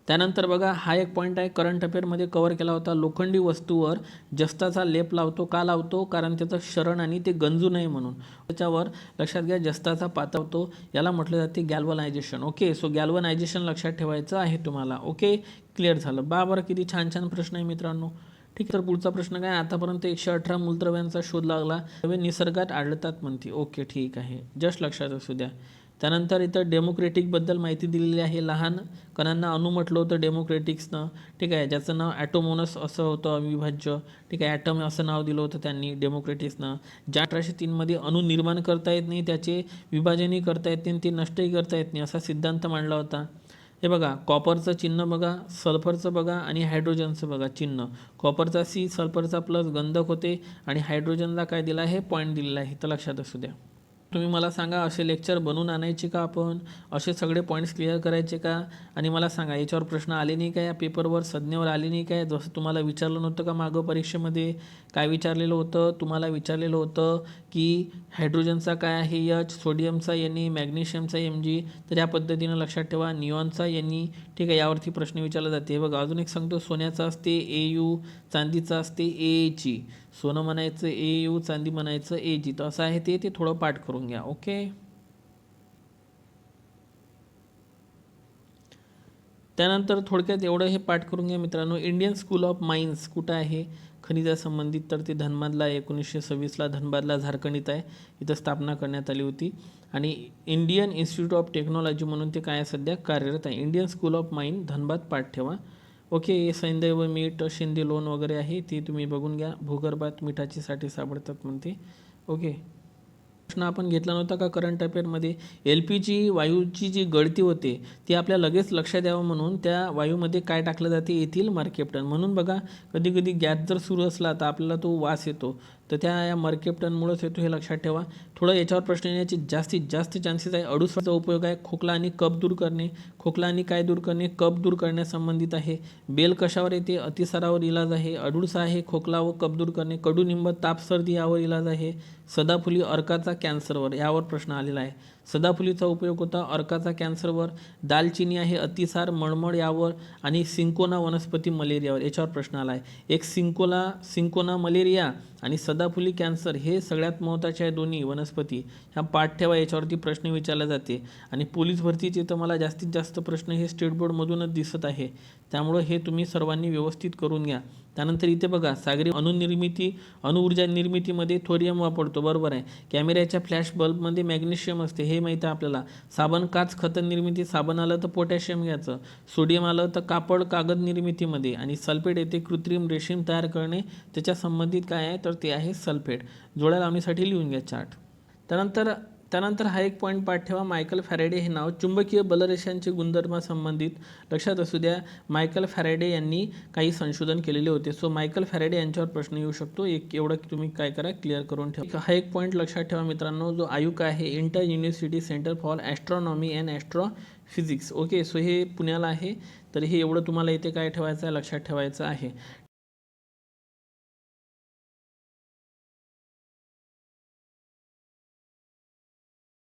त्यानंतर बघा, हा एक पॉईंट आहे करंट अफेअरमध्ये कव्हर केला होता. लोखंडी वस्तूवर जस्ताचा लेप लावतो. का लावतो, कारण त्याचं शरण आणि ते गंजू नये म्हणून. त्याच्यावर लक्षात घ्या, जस्ताचा पाता होतो, याला म्हटलं जाते गॅल्वनायझेशन. ओके, सो गॅल्वनायझेशन लक्षात ठेवायचं आहे तुम्हाला. ओके, क्लिअर झालं. बरं, किती छान छान प्रश्न आहे मित्रांनो. ठीक, तर पुढचा प्रश्न काय, आतापर्यंत 118 मूलद्रव्यांचा शोध लागला, नवे निसर्गात आढळतात म्हणते. ओके, ठीक आहे, जस्ट लक्षात असू द्या. त्यानंतर इथं डेमोक्रेटिकबद्दल माहिती दिलेली आहे. लहान कणांना अणू म्हटलं होतं डेमोक्रेटिक्सनं. ठीक आहे, ज्याचं नाव ॲटोमोनस असं होतं, अविभाज्य. ठीक आहे, ॲटम असं नाव दिलं होतं त्यांनी डेमोक्रेटिक्सनं. ज्या 1803 अणू निर्माण करता येत नाही, त्याचे विभाजनही करता येत नाही, ते नष्टही करता येत नाही, असा सिद्धांत मांडला होता. हे बघा, कॉपरचं चिन्ह बघा, सल्फरचं बघा आणि हायड्रोजनचं बघा चिन्ह. कॉपरचा C, सल्फरचा प्लस गंधक होते आणि हायड्रोजनला काय दिलं आहे, पॉईंट दिलेला आहे. तर लक्षात असू द्या. तुम्ही मला सांगा, असे लेक्चर बनवून आणायचे का आपण, असे सगळे पॉईंट्स क्लिअर करायचे का. आणि मला सांगा, याच्यावर प्रश्न आले नाही का, या पेपरवर संज्ञेवर आले नाही काय, जसं तुम्हाला विचारलं नव्हतं का मागं परीक्षेमध्ये. काय विचारलेलं होतं, तुम्हाला विचारलेलं होतं की हायड्रोजनचा काय आहे H, सोडियमचा Ne, मॅग्नेशियमचा Mg. तर या पद्धतीनं लक्षात ठेवा. निऑनचा Ne. ठीक आहे, यावरती प्रश्न विचारला जाते. हे बघा, अजून एक सांगतो, सोन्याचा असते Au, चांदीचा असते Ag. सोनं म्हणायचं Au, चांदी म्हणायचं Ag. तर असं आहे ते थोडं पाठ करून घ्या. ओके, त्यानंतर थोडक्यात एवढं हे पाठ करून घ्या मित्रांनो. इंडियन स्कूल ऑफ माइन्स कुठं आहे, खनिजासंबंधित, तर ते धनबादला 1926ला धनबादला झारखंडीत आहे. इथं स्थापना करण्यात आली होती. आणि इंडियन इन्स्टिट्यूट ऑफ टेक्नॉलॉजी म्हणून ते काय सध्या कार्यरत आहे. Indian school of mine Dhanbad पाठ ठेवा. ओके, सैंदैव मीठ, शिंदे लोण वगैरे आहे ते तुम्ही बघून घ्या. भूगर्भात मिठाची साठे सापडतात म्हणते. ओके, प्रश्न आपण घेतला नव्हता का करंट अफेअरमध्ये. LPG वायूची जी गळती होते ती आपल्या लगेच लक्षात यावं म्हणून त्या वायूमध्ये काय टाकलं जाते, येथील मर्केप्टन. म्हणून बघा, कधी कधी गॅस जर सुरू असला तर आपल्याला तो वास येतो, तर या मर्केप्टनमुळेच येतो, हे लक्षात ठेवा. थोडं याच्यावर प्रश्न येण्याचे जास्तीत जास्त चान्सेस आहे. अडुसाचा उपयोग आहे खोकला आणि कफ दूर करणे. खोकला आणि काय दूर करणे, कफ दूर करण्यासंबंधित आहे. बेल कशावर येते, अतिसारावर इलाज आहे. अडुळसा आहे खोकला व कफ दूर करणे. कडुनिंब ताप सर्दी यावर इलाज आहे. सदाफुली अर्काचा कॅन्सरवर, यावर प्रश्न आलेला आहे. सदाफुलीचा उपयोग होता अर्काचा कॅन्सरवर. दालचिनी आहे अतिसार मळमळ यावर. आणि सिंकोना वनस्पती मलेरियावर, याच्यावर प्रश्न आला आहे. एक सिंकोना मलेरिया आणि सदाफुली कॅन्सर हे सगळ्यात महत्त्वाचे आहे दोन्ही वनस्पती. ह्या पाठ ठेवा, याच्यावरती प्रश्न विचारले जाते. आणि पोलीस भरतीचे तर मला जास्तीत जास्त प्रश्न हे स्टेट बोर्डमधूनच दिसत आहे, त्यामुळं हे तुम्ही सर्वांनी व्यवस्थित करून घ्या. त्यानंतर इथे बघा सागरी अणुऊर्जा निर्मितीमध्ये थोरियम वापरतो, बरोबर आहे. कॅमेऱ्याच्या फ्लॅश बल्बमध्ये मॅग्नेशियम असते, हे माहीत आहे आपल्याला. साबण काच खत निर्मिती, साबण आलं तर पोटॅशियम घ्यायचं. सोडियम आलं तर कापड कागद निर्मितीमध्ये. आणि सल्फेट येते कृत्रिम रेशीम तयार करणे, त्याच्या संबंधित काय आहे तर ते आहे सल्फेट. जोड्या लावणीसाठी लिहून घ्या चार्ट. त्यानंतर हा एक पॉईंट पाठ ठेवा. मायकल फॅरेडे हे नाव चुंबकीय बलरेषांचे गुणधर्मासंबंधित लक्षात असू द्या. मायकल फॅरेडे यांनी काही संशोधन केलेले होते. सो मायकल फॅरेडे यांच्यावर प्रश्न येऊ शकतो. एवढं तुम्ही काय करा, क्लिअर करून ठेवा. हा एक पॉईंट लक्षात ठेवा मित्रांनो, जो आयुका आहे inter university centre for astronomy and astrophysics. Okay, so हे पुण्याला आहे. तर हे एवढं तुम्हाला इथे काय ठेवायचं आहे, लक्षात ठेवायचं आहे.